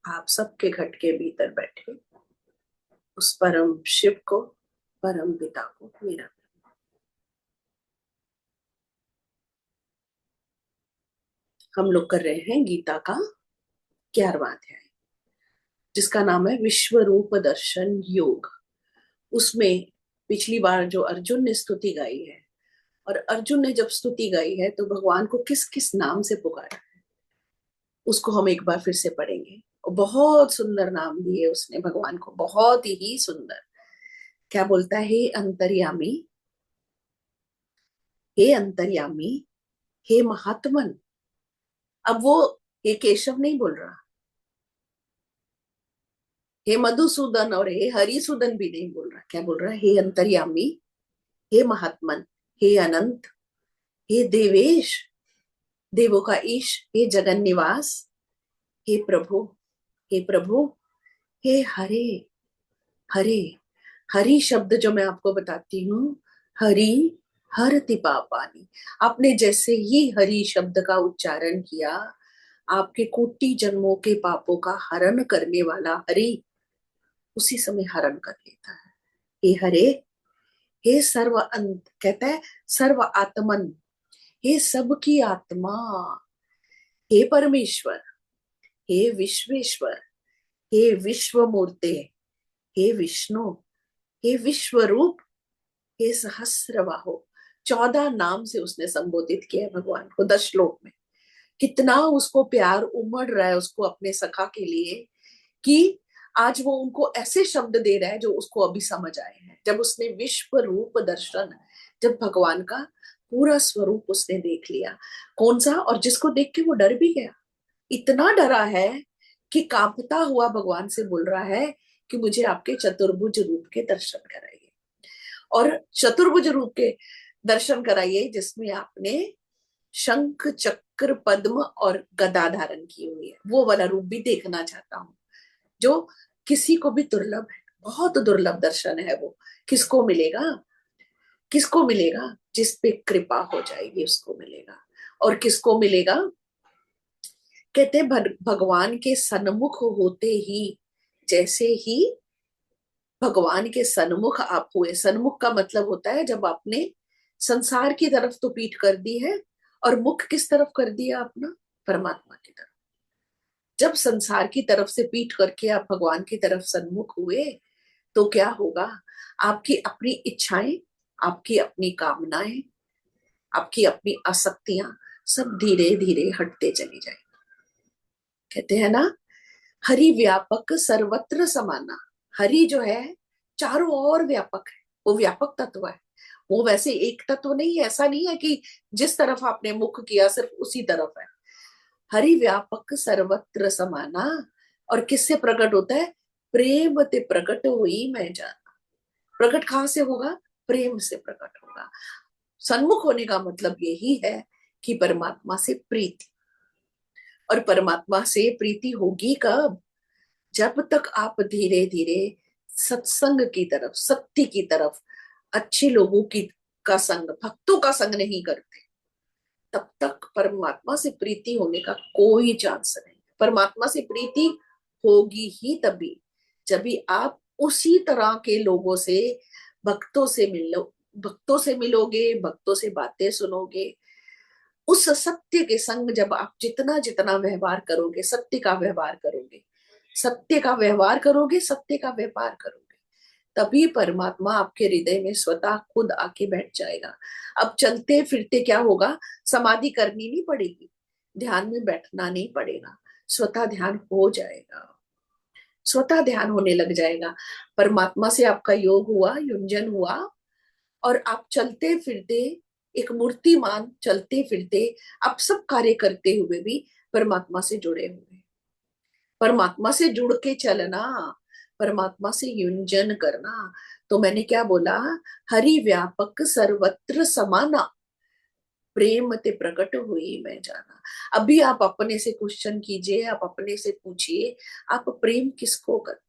आप सबके घट के भीतर बैठे उस परम शिव को, परम पिता को मेरा। हम लोग कर रहे हैं गीता का 11वां अध्याय, जिसका नाम है विश्व रूप दर्शन योग। उसमें पिछली बार जो अर्जुन ने स्तुति गाई है, और अर्जुन ने जब स्तुति गाई है तो भगवान को किस किस नाम से पुकारा, उसको हम एक बार फिर से पढ़ेंगे। और बहुत सुंदर नाम दिए उसने भगवान को, बहुत ही सुंदर। क्या बोलता है? हे अंतर्यामी, हे अंतर्यामी, हे महात्मन। अब वो हे केशव नहीं बोल रहा, हे मधुसूदन और हे हरिसूदन भी नहीं बोल रहा। क्या बोल रहा है? हे अंतर्यामी, हे महात्मन, हे अनंत, हे देवेश, देवों का ईश, हे जगन निवास, हे प्रभु, हे प्रभु, हे हरे। हरे, हरि शब्द जो मैं आपको बताती हूँ, हरि हरति पापानि। आपने जैसे ही हरि शब्द का उच्चारण किया, आपके कोटि जन्मों के पापों का हरण करने वाला हरि उसी समय हरण कर लेता है। हे हरे, हे सर्व अंत, कहता है सर्व आत्मन, हे सबकी आत्मा, हे परमेश्वर, हे विश्वेश्वर, हे विश्व मूर्ते, हे विष्णु, हे विश्व रूप, हे सहस्रबाहो। 14 नाम से उसने संबोधित किया है भगवान को 10 श्लोक में। कितना उसको प्यार उमड़ रहा है उसको अपने सखा के लिए, कि आज वो उनको ऐसे शब्द दे रहा है जो उसको अभी समझ आए हैं। जब उसने विश्व रूप दर्शन, जब भगवान का पूरा स्वरूप उसने देख लिया, कौन सा, और जिसको देख के वो डर भी गया। इतना डरा है कि कांपता हुआ भगवान से बोल रहा है कि मुझे आपके चतुर्भुज रूप के दर्शन कराइए। और चतुर्भुज रूप के दर्शन कराइए जिसमें आपने शंख चक्र पद्म और गदा धारण की हुई है, वो वाला रूप भी देखना चाहता हूं, जो किसी को भी दुर्लभ है। बहुत दुर्लभ दर्शन है वो। किसको मिलेगा? किसको मिलेगा? जिस पे कृपा हो जाएगी उसको मिलेगा। और किसको मिलेगा? कहते भगवान के सन्मुख होते ही, जैसे ही भगवान के सन्मुख आप हुए, सन्मुख का मतलब होता है जब आपने संसार की तरफ तो पीठ कर दी है और मुख किस तरफ कर दिया अपना? परमात्मा की तरफ। जब संसार की तरफ से पीठ करके आप भगवान की तरफ सन्मुख हुए तो क्या होगा? आपकी अपनी इच्छाएं, आपकी अपनी कामनाएं, आपकी अपनी आसक्तियां सब धीरे धीरे हटते चली जाए। कहते हैं ना, हरि व्यापक सर्वत्र समाना। हरि जो है चारों ओर व्यापक है, वो व्यापक तत्व है। वो वैसे एक तत्व नहीं है, ऐसा नहीं है कि जिस तरफ आपने मुख किया सिर्फ उसी तरफ है। हरि व्यापक सर्वत्र समाना। और किससे प्रकट होता है? प्रेम ते प्रकट हुई मैं जाना। प्रकट कहां से होगा? प्रेम से प्रकट होगा। सन्मुख होने का मतलब यही है कि परमात्मा से प्रीति। और परमात्मा से प्रीति होगी कब? जब तक आप धीरे धीरे सत्संग की तरफ, सत्य की तरफ, अच्छे लोगों की का संग, भक्तों का संग नहीं करते, तब तक परमात्मा से प्रीति होने का कोई चांस नहीं। परमात्मा से प्रीति होगी ही तभी जब भी आप उसी तरह के लोगों से, भक्तों से मिलो, भक्तों से मिलोगे, भक्तों से बातें सुनोगे। उस सत्य के संग जब आप जितना जितना व्यवहार करोगे, सत्य का व्यवहार करोगे, सत्य का व्यवहार करोगे, सत्य का व्यापार करोगे, तभी परमात्मा आपके हृदय में स्वतः खुद आके बैठ जाएगा। अब चलते फिरते क्या होगा? समाधि करनी नहीं पड़ेगी, ध्यान में बैठना नहीं पड़ेगा, स्वतः ध्यान हो जाएगा, स्वतः ध्यान होने लग जाएगा। परमात्मा से आपका योग हुआ, युंजन हुआ, और आप चलते फिरते, एक मूर्तिमान चलते फिरते, आप सब कार्य करते हुए भी परमात्मा से जुड़े हुए। परमात्मा से जुड़ के चलना, परमात्मा से युंजन करना। तो मैंने क्या बोला? हरि व्यापक सर्वत्र समाना, प्रेम ते प्रकट हुई मैं जाना। अभी आप अपने से क्वेश्चन कीजिए, आप अपने से पूछिए, आप प्रेम किसको करते?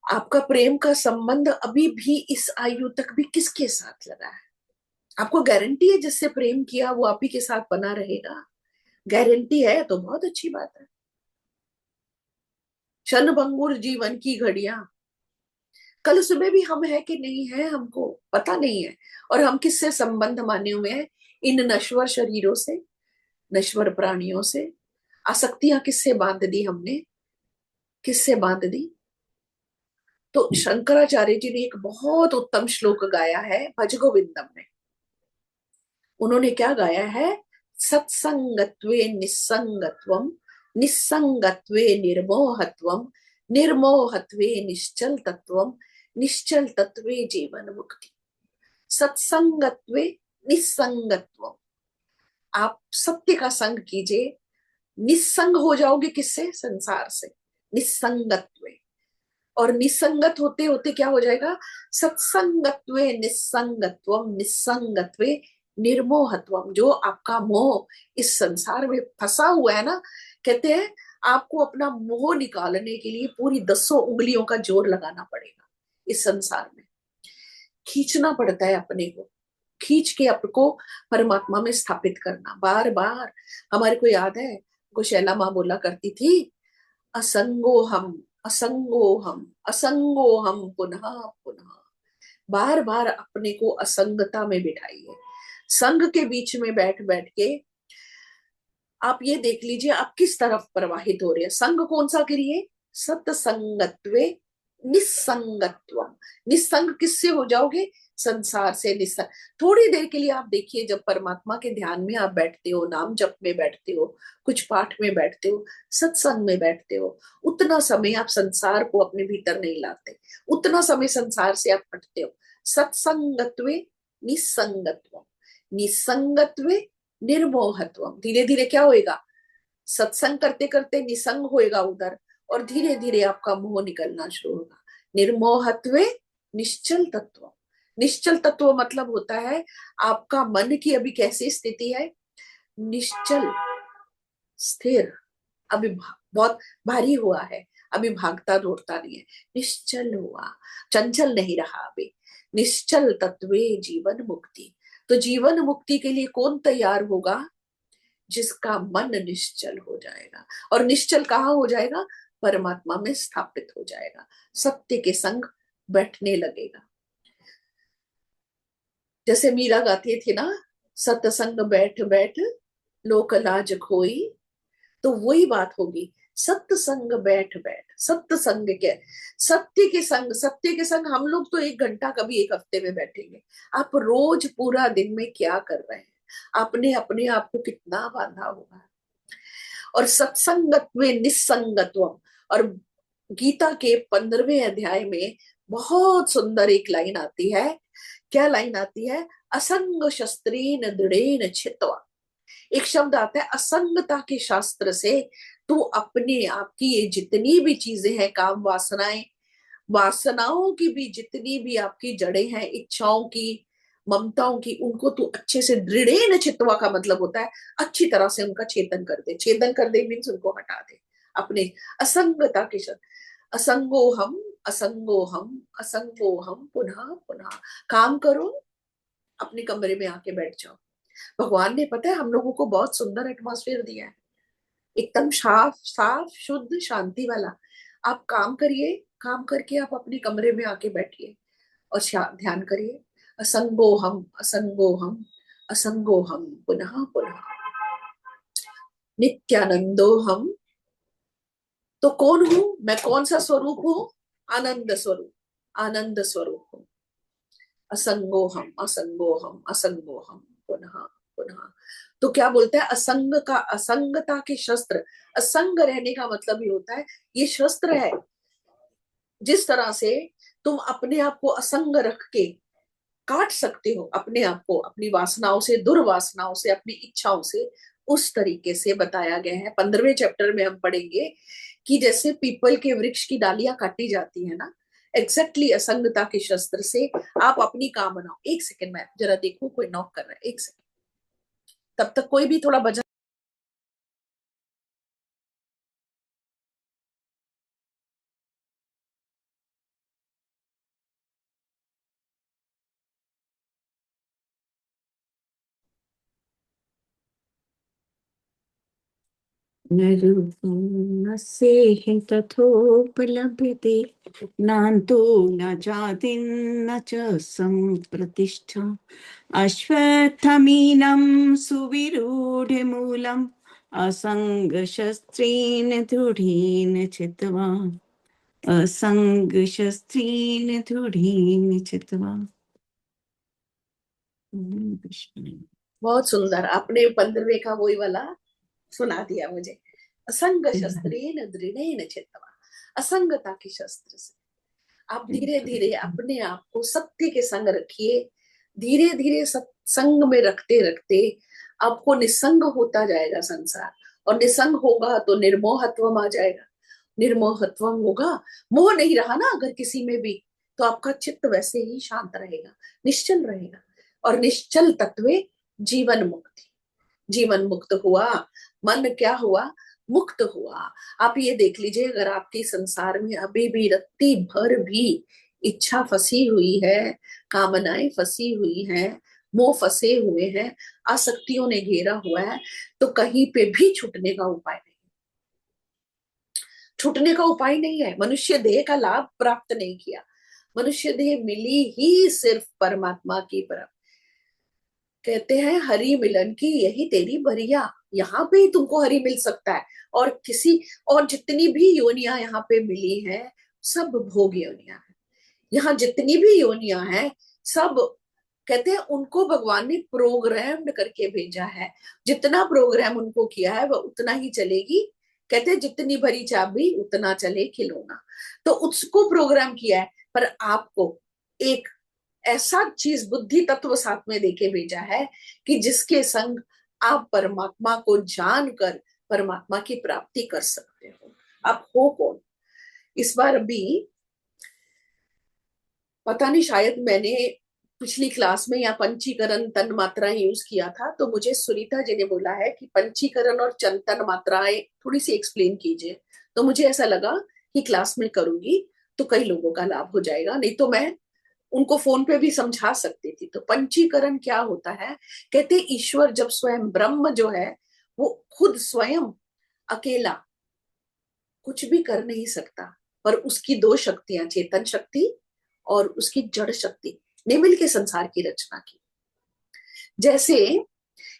आपका प्रेम का संबंध अभी भी इस आयु तक भी किसके साथ लगा है? आपको गारंटी है जिससे प्रेम किया वो आप ही के साथ बना रहेगा? गारंटी है तो बहुत अच्छी बात है। क्षण भंगुर जीवन की घड़ियां, कल सुबह भी हम है कि नहीं है हमको पता नहीं है। और हम किससे संबंध माने हुए हैं? इन नश्वर शरीरों से, नश्वर प्राणियों से। आसक्तियां किससे बांध दी हमने? किससे बांध दी? तो शंकराचार्य जी ने एक बहुत उत्तम श्लोक गाया है भज गोविंदम में। उन्होंने क्या गाया है? सत्संगत्वे निस्संगत्वम, निस्संगत्वे निर्मोहत्वम, निर्मोहत्वे निश्चल तत्वम, निश्चल तत्वे जीवन मुक्ति। सत्संगत्वे निस्संगत्वम, आप सत्य का संग कीजिए, निस्संग हो जाओगे किससे? संसार से। निस्संगत्वे, और निसंगत होते होते क्या हो जाएगा? सत्संगत्वे निस्संगत्वम, निस्संगत्वे निर्मोहत्वम। जो आपका मोह इस संसार में फंसा हुआ है ना, कहते हैं आपको अपना मोह निकालने के लिए पूरी 10 उंगलियों का जोर लगाना पड़ेगा। इस संसार में खींचना पड़ता है अपने को, खींच के आपको परमात्मा में स्थापित करना बार बार। हमारे को याद है, कुशैला माँ बोला करती थी, असंगो हम, असंगो हम, असंगो हम, पुनः पुनः। बार बार अपने को असंगता में बिठाइए। संग के बीच में बैठ बैठ के आप ये देख लीजिए आप किस तरफ प्रवाहित हो रहे हैं। संग कौन सा करिए? सत्संगत्वे निस्संगत्व। निस्संग किससे हो जाओगे? संसार से निस्संग। थोड़ी देर के लिए आप देखिए, जब परमात्मा के ध्यान में आप बैठते हो, नाम जप में बैठते हो, कुछ पाठ में बैठते हो, सत्संग में बैठते हो, उतना समय आप संसार को अपने भीतर नहीं लाते, उतना समय संसार से आप हटते हो। सत्संगत्वे निस्संगत्व, निस्संगत्वे निर्मोहत्व। धीरे धीरे क्या होएगा? सत्संग करते करते निसंग होएगा उधर, और धीरे धीरे आपका मोह निकलना शुरू होगा। निर्मोहत्वे निश्चल तत्व। निश्चल तत्व मतलब होता है आपका मन की अभी कैसी स्थिति है? निश्चल, स्थिर। अभी बहुत भारी हुआ है, अभी भागता दौड़ता नहीं है, निश्चल हुआ, चंचल नहीं रहा अभी। निश्चल तत्वे जीवन मुक्ति। तो जीवन मुक्ति के लिए कौन तैयार होगा? जिसका मन निश्चल हो जाएगा। और निश्चल कहाँ हो जाएगा? परमात्मा में स्थापित हो जाएगा, सत्य के संग बैठने लगेगा। जैसे मीरा गाती थी ना, सत्संग बैठ बैठ लोक लाज खोई। तो वही बात होगी, सत्संग बैठ बैठ। सत्संग के, सत्य के संग, सत्य के संग हम लोग तो 1 घंटा कभी एक हफ्ते में बैठेंगे। आप रोज पूरा दिन में क्या कर रहे हैं? आपने अपने आप को कितना बांधा हुआ है? और सत्संगत्व निस्संगत्व। और गीता के 15वें अध्याय में बहुत सुंदर एक लाइन आती है। क्या लाइन आती है? असंग शस्त्रेन दृढ़ेन छित्त्वा। एक शब्द आता है असंगता के शास्त्र से। तो अपने आप की ये जितनी भी चीजें हैं, काम वासनाएं, वासनाओं की भी जितनी भी आपकी जड़ें हैं, इच्छाओं की, ममताओं की, उनको तू अच्छे से दृढ़ेन चित्वा का मतलब होता है अच्छी तरह से उनका छेदन कर दे। छेदन कर दे मीन्स उनको हटा दे अपने असंगता के शब्द। असंगो हम, असंगो हम, असंगो हम, पुनः पुनः। काम करो, अपने कमरे में आके बैठ जाओ। भगवान ने पता है हम लोगों को बहुत सुंदर एटमॉस्फेयर दिया है, एकदम साफ साफ शुद्ध शांति वाला। आप काम करिए, काम करके आप अपने कमरे में आके बैठिए और ध्यान करिए। असंगो हम, असंगो हम, असंगो हम, पुनः पुनः। नित्यानंदो हम। तो कौन हूं मैं? कौन सा स्वरूप हूं? आनंद स्वरूप, आनंद स्वरूप हूं। असंगो हम, असंगो हम, असंगो हम, पुनः पुनः। तो क्या बोलता है? असंग का, असंगता के शस्त्र। असंग रहने का मतलब ये होता है, ये शस्त्र है। जिस तरह से तुम अपने आप को असंग रख के काट सकते हो अपने आप को, अपनी वासनाओं से, दुर्वासनाओं से, अपनी इच्छाओं से, उस तरीके से बताया गया है। 15वें चैप्टर में हम पढ़ेंगे कि जैसे पीपल के वृक्ष की डालियां काटी जाती है ना, एग्जैक्टली असंगता के शस्त्र से आप अपनी कामनाओं। 1 सेकंड में जरा देखो, कोई नॉक कर रहा है, 1 सेकंड। तब तक कोई भी थोड़ा भजन। न रूपं से तथोपलभ्यते नान्तो न जातिं न च सम्प्रतिष्ठा अश्वत्थमीनं सुविरूढमूलम् असङ्गशस्त्रेण दृढेन चित्वा असङ्गशस्त्रेण दृढेन चित्वा। कृष्ण। बहुत सुंदर, आपने 15वें का वही वाला सुना दिया मुझे। असंग शस्त्रेण दृढ़ेन चित्वा, असंगता के शस्त्र से आप धीरे धीरे अपने आप को सत्य के संग रखिए। धीरे धीरे सत्संग में रखते रखते आपको निसंग होता जाएगा संसार, और निसंग होगा तो निर्मोहत्वम आ जाएगा। निर्मोहत्वम होगा, मोह नहीं रहा ना अगर किसी में भी, तो आपका चित्त वैसे ही शांत रहेगा, निश्चल रहेगा। और निश्चल तत्वे जीवन मुक्ति, जीवन मुक्त हुआ, मन क्या हुआ, मुक्त हुआ। आप ये देख लीजिए, अगर आपके संसार में अभी भी रत्ती भर भी इच्छा फंसी हुई है, कामनाएं फंसी हुई हैं, मोह फंसे हुए हैं, आसक्तियों ने घेरा हुआ है, तो कहीं पे भी छूटने का उपाय नहीं। छूटने का उपाय नहीं है। मनुष्य देह का लाभ प्राप्त नहीं किया, मनुष्य देह मिली ही सिर्फ परमात्मा की प्राप्ति। कहते हैं हरि मिलन की यही तेरी बरिया, यहाँ पे ही तुमको हरि मिल सकता है। और किसी, और जितनी भी योनियां यहाँ पे मिली हैं, सब भोग योनियां हैं। यहाँ जितनी भी योनियां हैं, सब कहते हैं उनको भगवान ने प्रोग्राम्ड करके भेजा है। जितना प्रोग्राम उनको किया है वह उतना ही चलेगी। कहते हैं जितनी भरी चाबी उतना चले खिलौना। तो उसको प्रोग्राम किया है, पर आपको एक ऐसा चीज बुद्धि तत्व साथ में देके भेजा है कि जिसके संग आप परमात्मा को जानकर परमात्मा की प्राप्ति कर सकते हो। आप हो कौन? इस बार अभी पता नहीं, शायद मैंने पिछली क्लास में या पंचीकरण तन मात्रा यूज किया था, तो मुझे सुनीता जी ने बोला है कि पंचीकरण और तन मात्राएं थोड़ी सी एक्सप्लेन कीजिए। तो मुझे ऐसा लगा कि क्लास में करूंगी तो कई लोगों का लाभ हो जाएगा, नहीं तो मैं उनको फोन पे भी समझा सकती थी। तो पंचीकरण क्या होता है? कहते ईश्वर जब स्वयं ब्रह्म जो है वो खुद स्वयं अकेला कुछ भी कर नहीं सकता, पर उसकी दो शक्तियां, चेतन शक्ति और उसकी जड़ शक्ति ने मिलकर संसार की रचना की। जैसे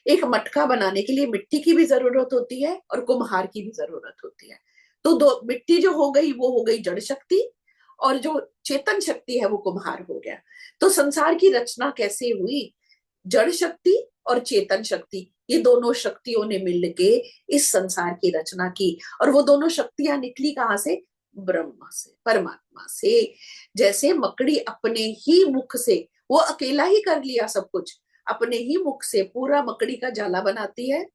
एक मटका बनाने के लिए मिट्टी की भी जरूरत होती है और कुम्हार की भी जरूरत होती है। तो दो मिट्टी जो हो गई वो हो गई जड़ शक्ति, और जो चेतन शक्ति है वो कुम्हार हो गया। तो संसार की रचना कैसे हुई? जड़ शक्ति और चेतन शक्ति, ये दोनों शक्तियों ने मिलके इस संसार की रचना की। और वो दोनों शक्तियां निकली कहां से? ब्रह्मा से, परमात्मा से। जैसे मकड़ी अपने ही मुख से, वो अकेला ही कर लिया सब कुछ, अपने ही मुख से पूरा मकड़ी का जाला बनाती है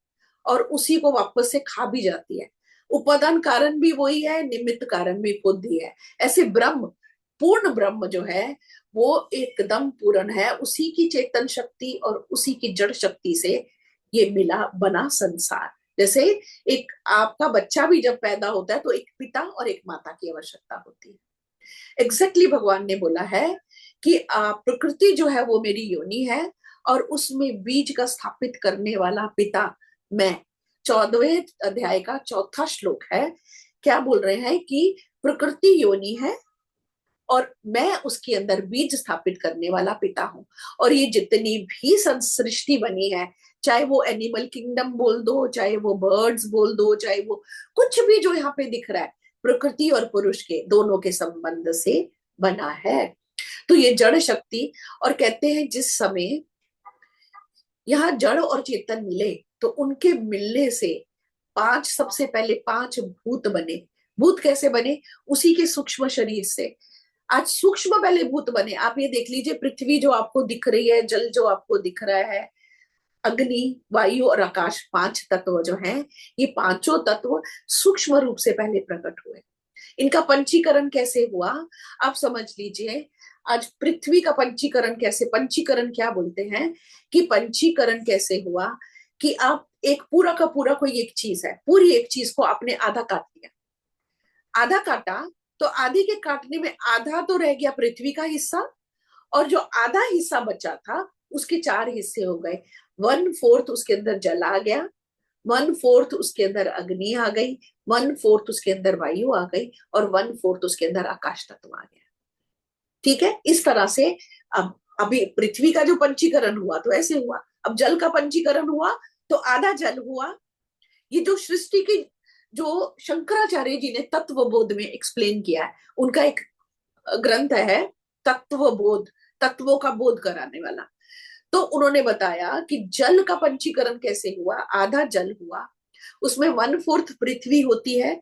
और उसी को वापस से खा भी जाती है। उपादान कारण भी वही है, निमित्त कारण भी खुद ही है। ऐसे ब्रह्म, पूर्ण ब्रह्म जो है वो एकदम पूर्ण है, उसी की चेतन शक्ति और उसी की जड़ शक्ति से ये मिला बना संसार। जैसे एक आपका बच्चा भी जब पैदा होता है तो एक पिता और एक माता की आवश्यकता होती है। एग्जैक्टली भगवान ने बोला है कि प्रकृति जो है वो मेरी योनि है, और उसमें बीज का स्थापित करने वाला पिता मैं। 14वें अध्याय का चौथा श्लोक है। क्या बोल रहे हैं कि प्रकृति योनि है और मैं उसके अंदर बीज स्थापित करने वाला पिता हूं। और ये जितनी भी सृष्टि बनी है, चाहे वो एनिमल किंगडम बोल दो, चाहे वो बर्ड्स बोल दो, चाहे वो कुछ भी जो यहाँ पे दिख रहा है, प्रकृति और पुरुष के दोनों के संबंध से बना है। तो ये जड़ शक्ति, और कहते हैं जिस समय यहाँ जड़ और चेतन मिले तो उनके मिलने से पांच, सबसे पहले पांच भूत बने। भूत कैसे बने? उसी के सूक्ष्म शरीर से। आज सूक्ष्म पहले भूत बने। आप ये देख लीजिए, पृथ्वी जो आपको दिख रही है, जल जो आपको दिख रहा है, अग्नि, वायु और आकाश, पांच तत्व जो हैं, ये पांचों तत्व सूक्ष्म रूप से पहले प्रकट हुए। इनका पंचीकरण कैसे हुआ आप समझ लीजिए। आज पृथ्वी का पंचीकरण कैसे, पंचीकरण क्या बोलते हैं कि पंचीकरण कैसे हुआ कि आप एक पूरा का पूरा कोई एक चीज है, पूरी एक चीज को आपने आधा काट लिया, आधा काटा, तो आधे के काटने में आधा तो रह गया पृथ्वी का हिस्सा, और जो आधा हिस्सा बचा था उसके चार हिस्से हो गए। 1/4 उसके अंदर जल आ गया, 1/4 उसके अंदर अग्नि आ गई, 1/4 उसके अंदर वायु आ गई, और 1/4 उसके अंदर आकाश तत्व आ गया। ठीक है, इस तरह से अब अभी पृथ्वी का जो पंचीकरण हुआ तो ऐसे हुआ, अब जल का पंचीकरण हुआ तो आधा जल हुआ। ये जो सृष्टि की, जो शंकराचार्य जी ने तत्वबोध में एक्सप्लेन किया है, उनका एक ग्रंथ है तत्वबोध, तत्वों का बोध कराने वाला। तो उन्होंने बताया कि जल का पंचीकरण कैसे हुआ। आधा जल हुआ, उसमें 1/4 पृथ्वी होती है,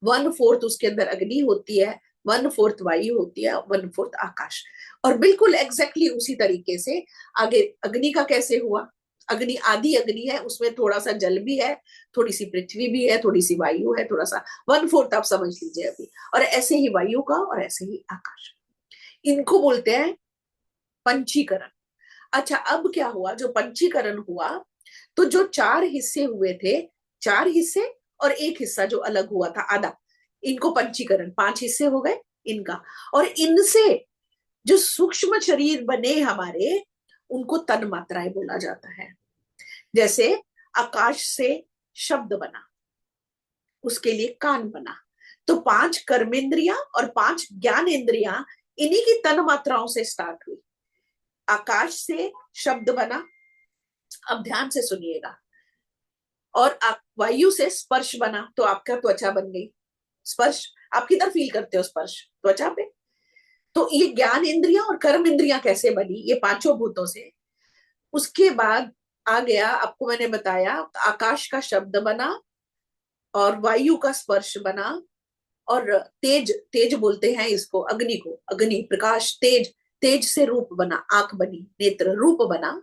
1/4 उसके अंदर अग्नि होती है, 1/4 वायु होती है, 1/4 आकाश। और बिल्कुल एग्जैक्टली उसी तरीके से आगे अग्नि का कैसे हुआ। अग्नि आधी अग्नि है, उसमें थोड़ा सा जल भी है, थोड़ी सी पृथ्वी भी है, थोड़ी सी वायु है, थोड़ा सा 1/4 आप समझ लीजिए अभी। और ऐसे ही वायु का, और ऐसे ही आकाश। इनको बोलते हैं पंचीकरण। अच्छा, अब क्या हुआ, जो पंचीकरण हुआ तो जो 4 हिस्से हुए थे, 4 हिस्से और एक हिस्सा जो अलग हुआ था आधा, इनको पंचीकरण, 5 हिस्से हो गए इनका। और इनसे जो सूक्ष्म शरीर बने हमारे, उनको तन मात्राएं बोला जाता है। जैसे आकाश से शब्द बना, उसके लिए कान बना। तो 5 कर्मेंद्रियां और 5 ज्ञानेंद्रियां इन्हीं की तन मात्राओं से स्टार्ट हुई। आकाश से शब्द बना, अब ध्यान से सुनिएगा। और वायु से स्पर्श बना, तो आपका त्वचा बन गई। स्पर्श आप किधर फील करते हो, स्पर्श त्वचा पे। तो ये ज्ञान इंद्रियां और कर्म इंद्रियां कैसे बनी, ये पांचों भूतों से। उसके बाद आ गया, आपको मैंने बताया, आकाश का शब्द बना, और वायु का स्पर्श बना, और तेज, तेज बोलते हैं इसको, अग्नि को, अग्नि प्रकाश तेज, तेज से रूप बना, आंख बनी, नेत्र रूप बना।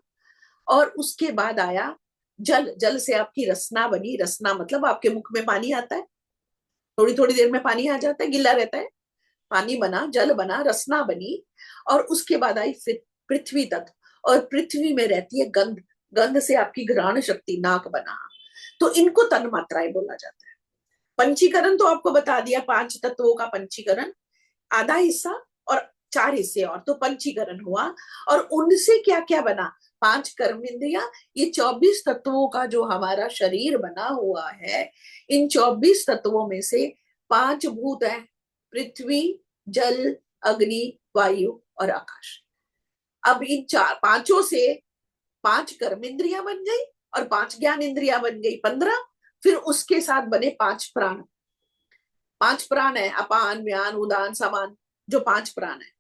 और उसके बाद आया जल, जल से आपकी रसना बनी। रसना मतलब आपके मुख में पानी आता है, थोड़ी थोड़ी देर में पानी आ जाता है, गिल्ला रहता है, पानी बना, जल बना, रसना बनी। और उसके बाद आई फिर पृथ्वी तत्व, और पृथ्वी में रहती है गंध, गंध से आपकी घ्राण शक्ति, नाक बना। तो इनको तन मात्राएं बोला जाता है। पंचीकरण तो आपको बता दिया, 5 तत्वों का पंचीकरण, आधा हिस्सा और 4 हिस्से, और तो पंचीकरण हुआ। और उनसे क्या क्या बना, 5 कर्म इंद्रिया, ये 24 तत्वों का जो हमारा शरीर बना हुआ है, इन 24 तत्वों में से 5 भूत है, पृथ्वी, जल, अग्नि, वायु और आकाश। अब इन चार पांचों से 5 कर्म इंद्रिया बन गई, और 5 ज्ञान इंद्रिया बन गई, 15। फिर उसके साथ बने 5 प्राण। 5 प्राण है, अपान व्यान उदान समान, जो 5 प्राण है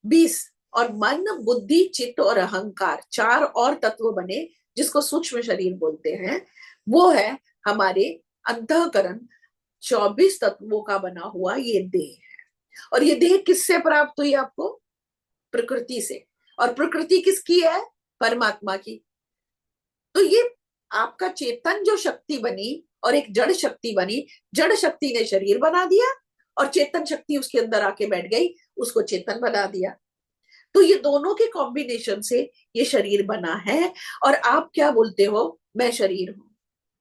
20। और मन, बुद्धि, चित्त और अहंकार, 4 और तत्व बने, जिसको सूक्ष्म शरीर बोलते हैं। वो है हमारे अंतःकरण। 24 तत्वों का बना हुआ ये देह है। और ये देह किससे प्राप्त हुई आपको, प्रकृति से। और प्रकृति किसकी है, परमात्मा की। तो ये आपका चेतन जो शक्ति बनी और एक जड़ शक्ति बनी, जड़ शक्ति ने शरीर बना दिया, और चेतन शक्ति उसके अंदर आके बैठ गई, उसको चेतन बना दिया। तो ये दोनों के कॉम्बिनेशन से ये शरीर बना है। और आप क्या बोलते हो, मैं शरीर हूं।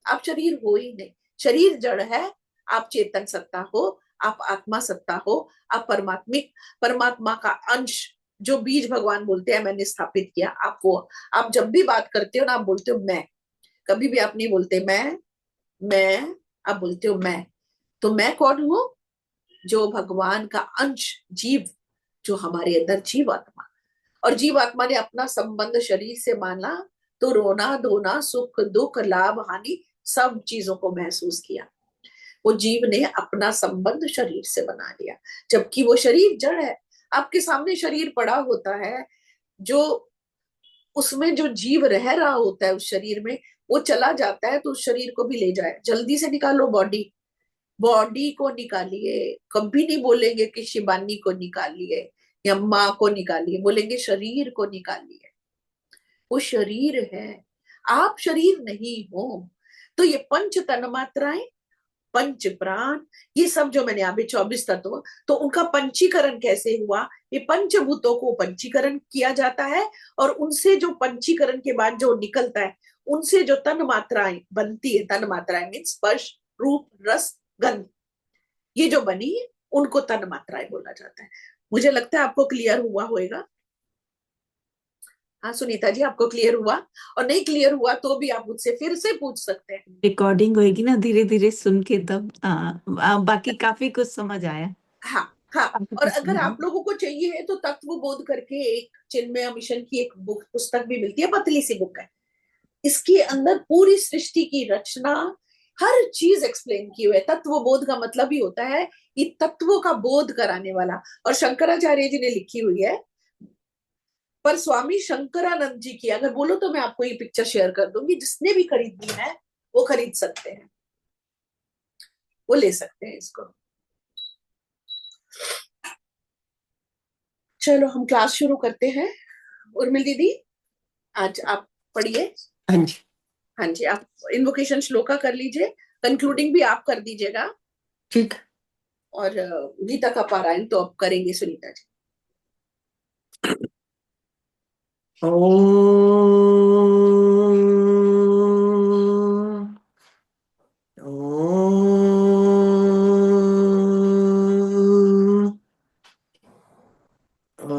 आप शरीर हो ही नहीं, शरीर जड़ है, आप चेतन सत्ता हो, आप आत्मा सत्ता हो, आप परमात्मिक, परमात्मा का अंश, जो बीज भगवान बोलते हैं, मैंने स्थापित किया आप वो। आप जब भी बात करते हो ना, आप बोलते हो मैं, कभी भी आप नहीं बोलते मैं, आप बोलते हो मैं। तो मैं कौन हूं, जो भगवान का अंश, जीव, जो हमारे अंदर जीवात्मा। और जीवात्मा ने अपना संबंध शरीर से माना, तो रोना धोना, सुख दुख, लाभ हानि, सब चीजों को महसूस किया। वो जीव ने अपना संबंध शरीर से बना लिया, जबकि वो शरीर जड़ है। आपके सामने शरीर पड़ा होता है, जो उसमें जो जीव रह रहा होता है उस शरीर में, वो चला जाता है तो उस शरीर को भी ले जाए। जल्दी से निकालो बॉडी, बॉडी को निकालिए। कभी नहीं बोलेंगे कि शिबानी को निकालिए या माँ को निकालिए, बोलेंगे शरीर को निकालिए। वो शरीर है, आप शरीर नहीं हो। तो ये पंच तन्मात्राएं, पंच प्राण, ये सब जो मैंने अभी 24 तत्व, तो उनका पंचीकरण कैसे हुआ, ये पंचभूतों को पंचीकरण किया जाता है। और उनसे जो पंचीकरण के बाद जो निकलता है, उनसे जो तन मात्राएं बनती है, तन मात्राएं मीन स्पर्श, रूप, रस, गंध, ये जो बनी है, उनको तन मात्राएं बोला जाता है। मुझे लगता है आपको क्लियर हुआ होगा। हाँ सुनीता जी, आपको क्लियर हुआ? और नहीं क्लियर हुआ तो भी आप मुझसे फिर से पूछ सकते हैं। रिकॉर्डिंग होएगी ना धीरे धीरे सुन के, तब बाकी काफी कुछ समझ आया। हाँ हाँ। काफी और कुछ अगर समझ आप आया। लोगों को चाहिए है तो तत्व बोध करके एक चिन्मय मिशन की एक बुक पुस्तक भी मिलती है, पतली सी बुक है। इसके अंदर पूरी सृष्टि की रचना, हर चीज एक्सप्लेन की हुई है। तत्व बोध का मतलब ही होता है कि तत्वों का बोध कराने वाला। और शंकराचार्य जी ने लिखी हुई है। पर स्वामी शंकरानंद जी की अगर बोलो तो मैं आपको ये पिक्चर शेयर कर दूंगी, जिसने भी खरीदनी है वो खरीद सकते हैं, वो ले सकते हैं इसको। चलो हम क्लास शुरू करते हैं। उर्मिल दीदी, आज आप पढ़िए। हाँ जी। हाँ जी, आप इन्वोकेशन श्लोका कर लीजिए, कंक्लूडिंग भी आप कर दीजिएगा। ठीक। और गीता का पारायण तो अब करेंगे सुनीता जी। ओम। ओम। ओम।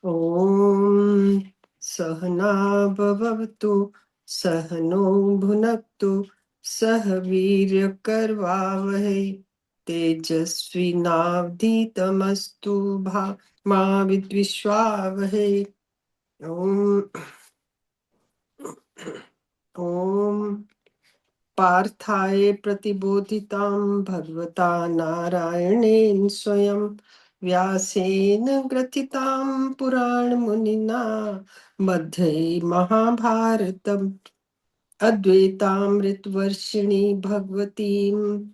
ॐ सहना भवतु सहनो भुनक्तु सह वीर्यकरवावहै तेजस्विनावधीतमस्तु मा विद्विषावहै। ॐ ॐ पार्थाय प्रतिबोधितां भगवता नारायणेन स्वयं व्यासेन ग्रथितां पुराणमुनिना मध्ये महाभारतम् अद्वैतामृतवर्षिणी भगवतीम्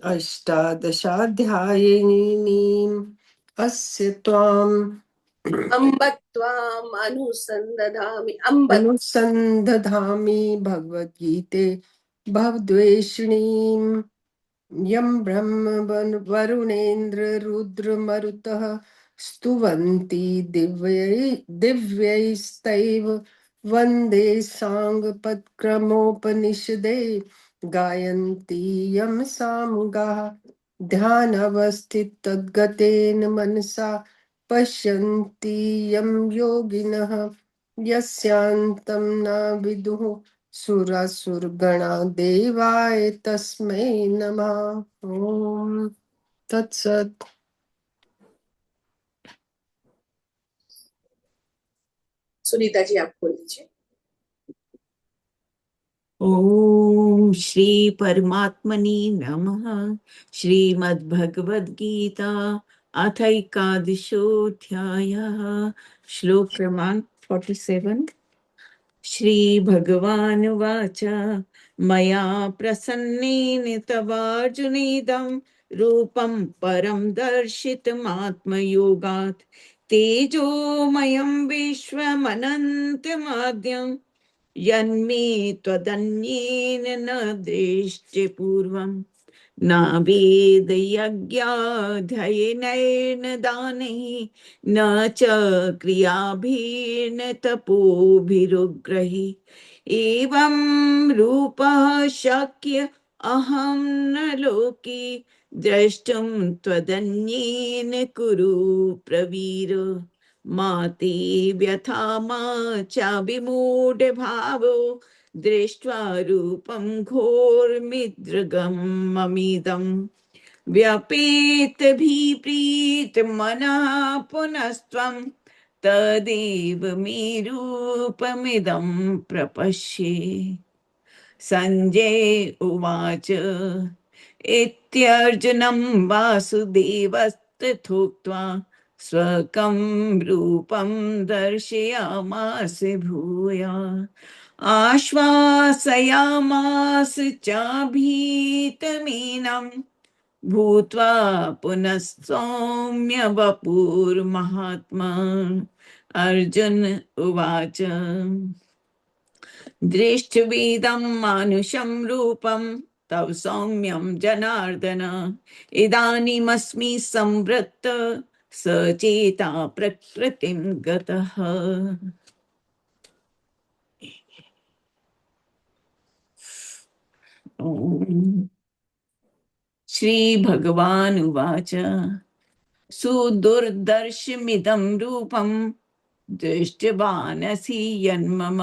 अष्टादशाध्यायिनीम् अस्य त्वाम् अम्ब त्वाम अनुसंदधामि अम्ब। अनुसन्दधामि भगवद्गीते भवद्वेषिणीम् यं ब्रह्म वरुणेन्द्र रुद्रमरुतः स्तुवन्ति दिव्यैस्तैव वन्दे साङ्गपत्क्रमोपनिषदे गायन्ति यं सामगाः ध्यानवस्थिततद्गतेन मनसा पश्यन्ति यं योगिनः यस्यान्तं न विदुः सुरासुरगणा देवाय तस्मै नमः। ओम तत्सत। सुनीता जी आप बोल दीजिए। ओम श्री परमात्मनि नमः। श्रीमद्भगवद गीता अथ एकादशोऽध्यायः। श्लोक क्रमांक 47। श्रीभगवानुवाच मया प्रसन्नेन तवार्जुनेदं रूपं परं दर्शितमात्मयोगात् तेजोमयं विश्वमनन्तमाद्यं यन्मे त्वदन्येन न दृष्टि पूर्वम् न वेदयज्ञाध्ययनैर्न दानैः न च क्रियाभिर्न तपोभिरुग्रैः एवं रूपः शक्य अहं न लोके द्रष्टुं त्वदन्येन कुरु प्रवीर मा ते व्यथा मा च विमूढभावो दृष्ट्वा रूपं घोरमिदृगं ममिदम् व्यपेतभिप्रीतमनः पुनस्त्वं तदेव मे रूपमिदं प्रपश्ये। सञ्जय उवाच इत्यर्जुनं वासुदेवस्तथोक्त्वा स्वकं रूपं दर्शयामास भूया आश्वासयामास चाभीतमीनं भूत्वा पुनः सौम्य वपुर्महात्मा। अर्जुन उवाच दृष्ट्वेदं मानुषं रूपं तव सौम्यं जनार्दन इदानीमस्मि संवृत्त सचेता प्रकृतिं गतः। ॐ श्रीभगवानुवाच सुदुर्दर्शमिदं रूपं दृष्टवानसि यन्मम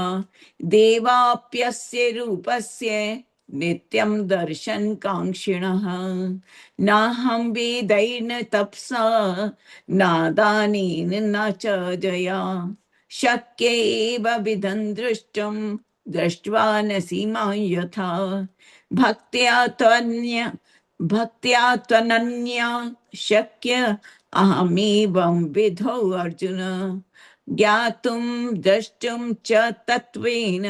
देवाप्यस्य रूपस्य नित्यं दर्शनकाङ्क्षिणः नाहं वेदैर्न तपसा नादानेन न च जया शक्य एव विदं द्रष्टुं दृष्ट्वा न सीमा यथा भक्त्या त्वन्य भक्त्या त्वनन्या शक्य अहमेवं विधौ अर्जुन ज्ञातुं द्रष्टुं च तत्त्वेन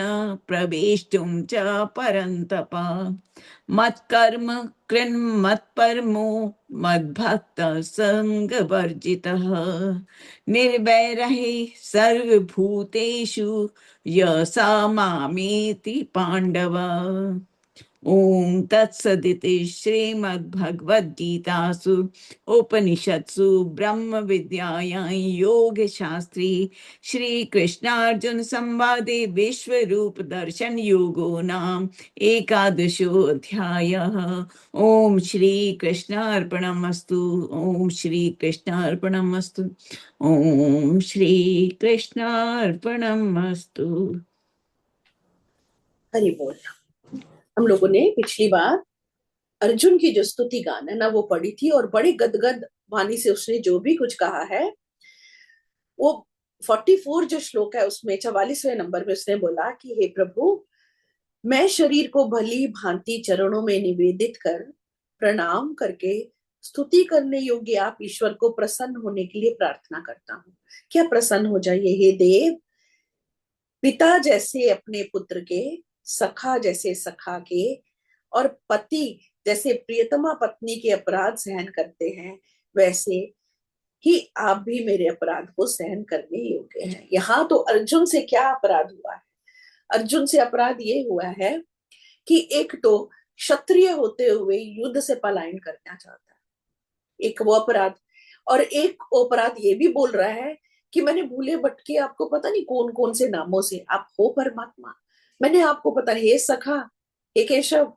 प्रवेष्टुं च परन्तप मत्कर्म कृन्मत्परमो मद्भक्तः सङ्गवर्जितः निर्वैरः सर्वभूतेषु य स मामेति पाण्डव। ओम तत्सदिति श्रीमद्भगवद्गीतासु उपनिषत्सु ब्रह्म विद्यायां योग शास्त्रे श्री कृष्णार्जुन संवादे विश्व रूप दर्शन योगो नाम एकादशो अध्यायः। ओम श्री कृष्णार्पणमस्तु। ओम श्री कृष्णार्पणमस्तु। ओम श्री कृष्णार्पणमस्तु। हरि बोल। हम लोगों ने पिछली बार अर्जुन की जो स्तुति गान है ना वो पढ़ी थी, और बड़े गदगद वाणी से उसने जो भी कुछ कहा है वो 44 जो श्लोक है उसमें 44वें नंबर में उसने बोला कि हे प्रभु, मैं शरीर को भली भांति चरणों में निवेदित कर प्रणाम करके स्तुति करने योग्य आप ईश्वर को प्रसन्न होने के लिए प्रार्थना करता हूँ। क्या प्रसन्न हो जाइए हे देव। पिता जैसे अपने पुत्र के, सखा जैसे सखा के, और पति जैसे प्रियतमा पत्नी के अपराध सहन करते हैं, वैसे ही आप भी मेरे अपराध को सहन करने योग्य हैं। यहाँ तो अर्जुन से क्या अपराध हुआ है? अर्जुन से अपराध ये हुआ है कि एक तो क्षत्रिय होते हुए युद्ध से पलायन करना चाहता है, एक वो अपराध। और एक अपराध ये भी बोल रहा है कि मैंने भूले भटके आपको पता नहीं कौन कौन से नामों से, आप हो परमात्मा, मैंने आपको पता नहीं, हे सखा, हे केशव,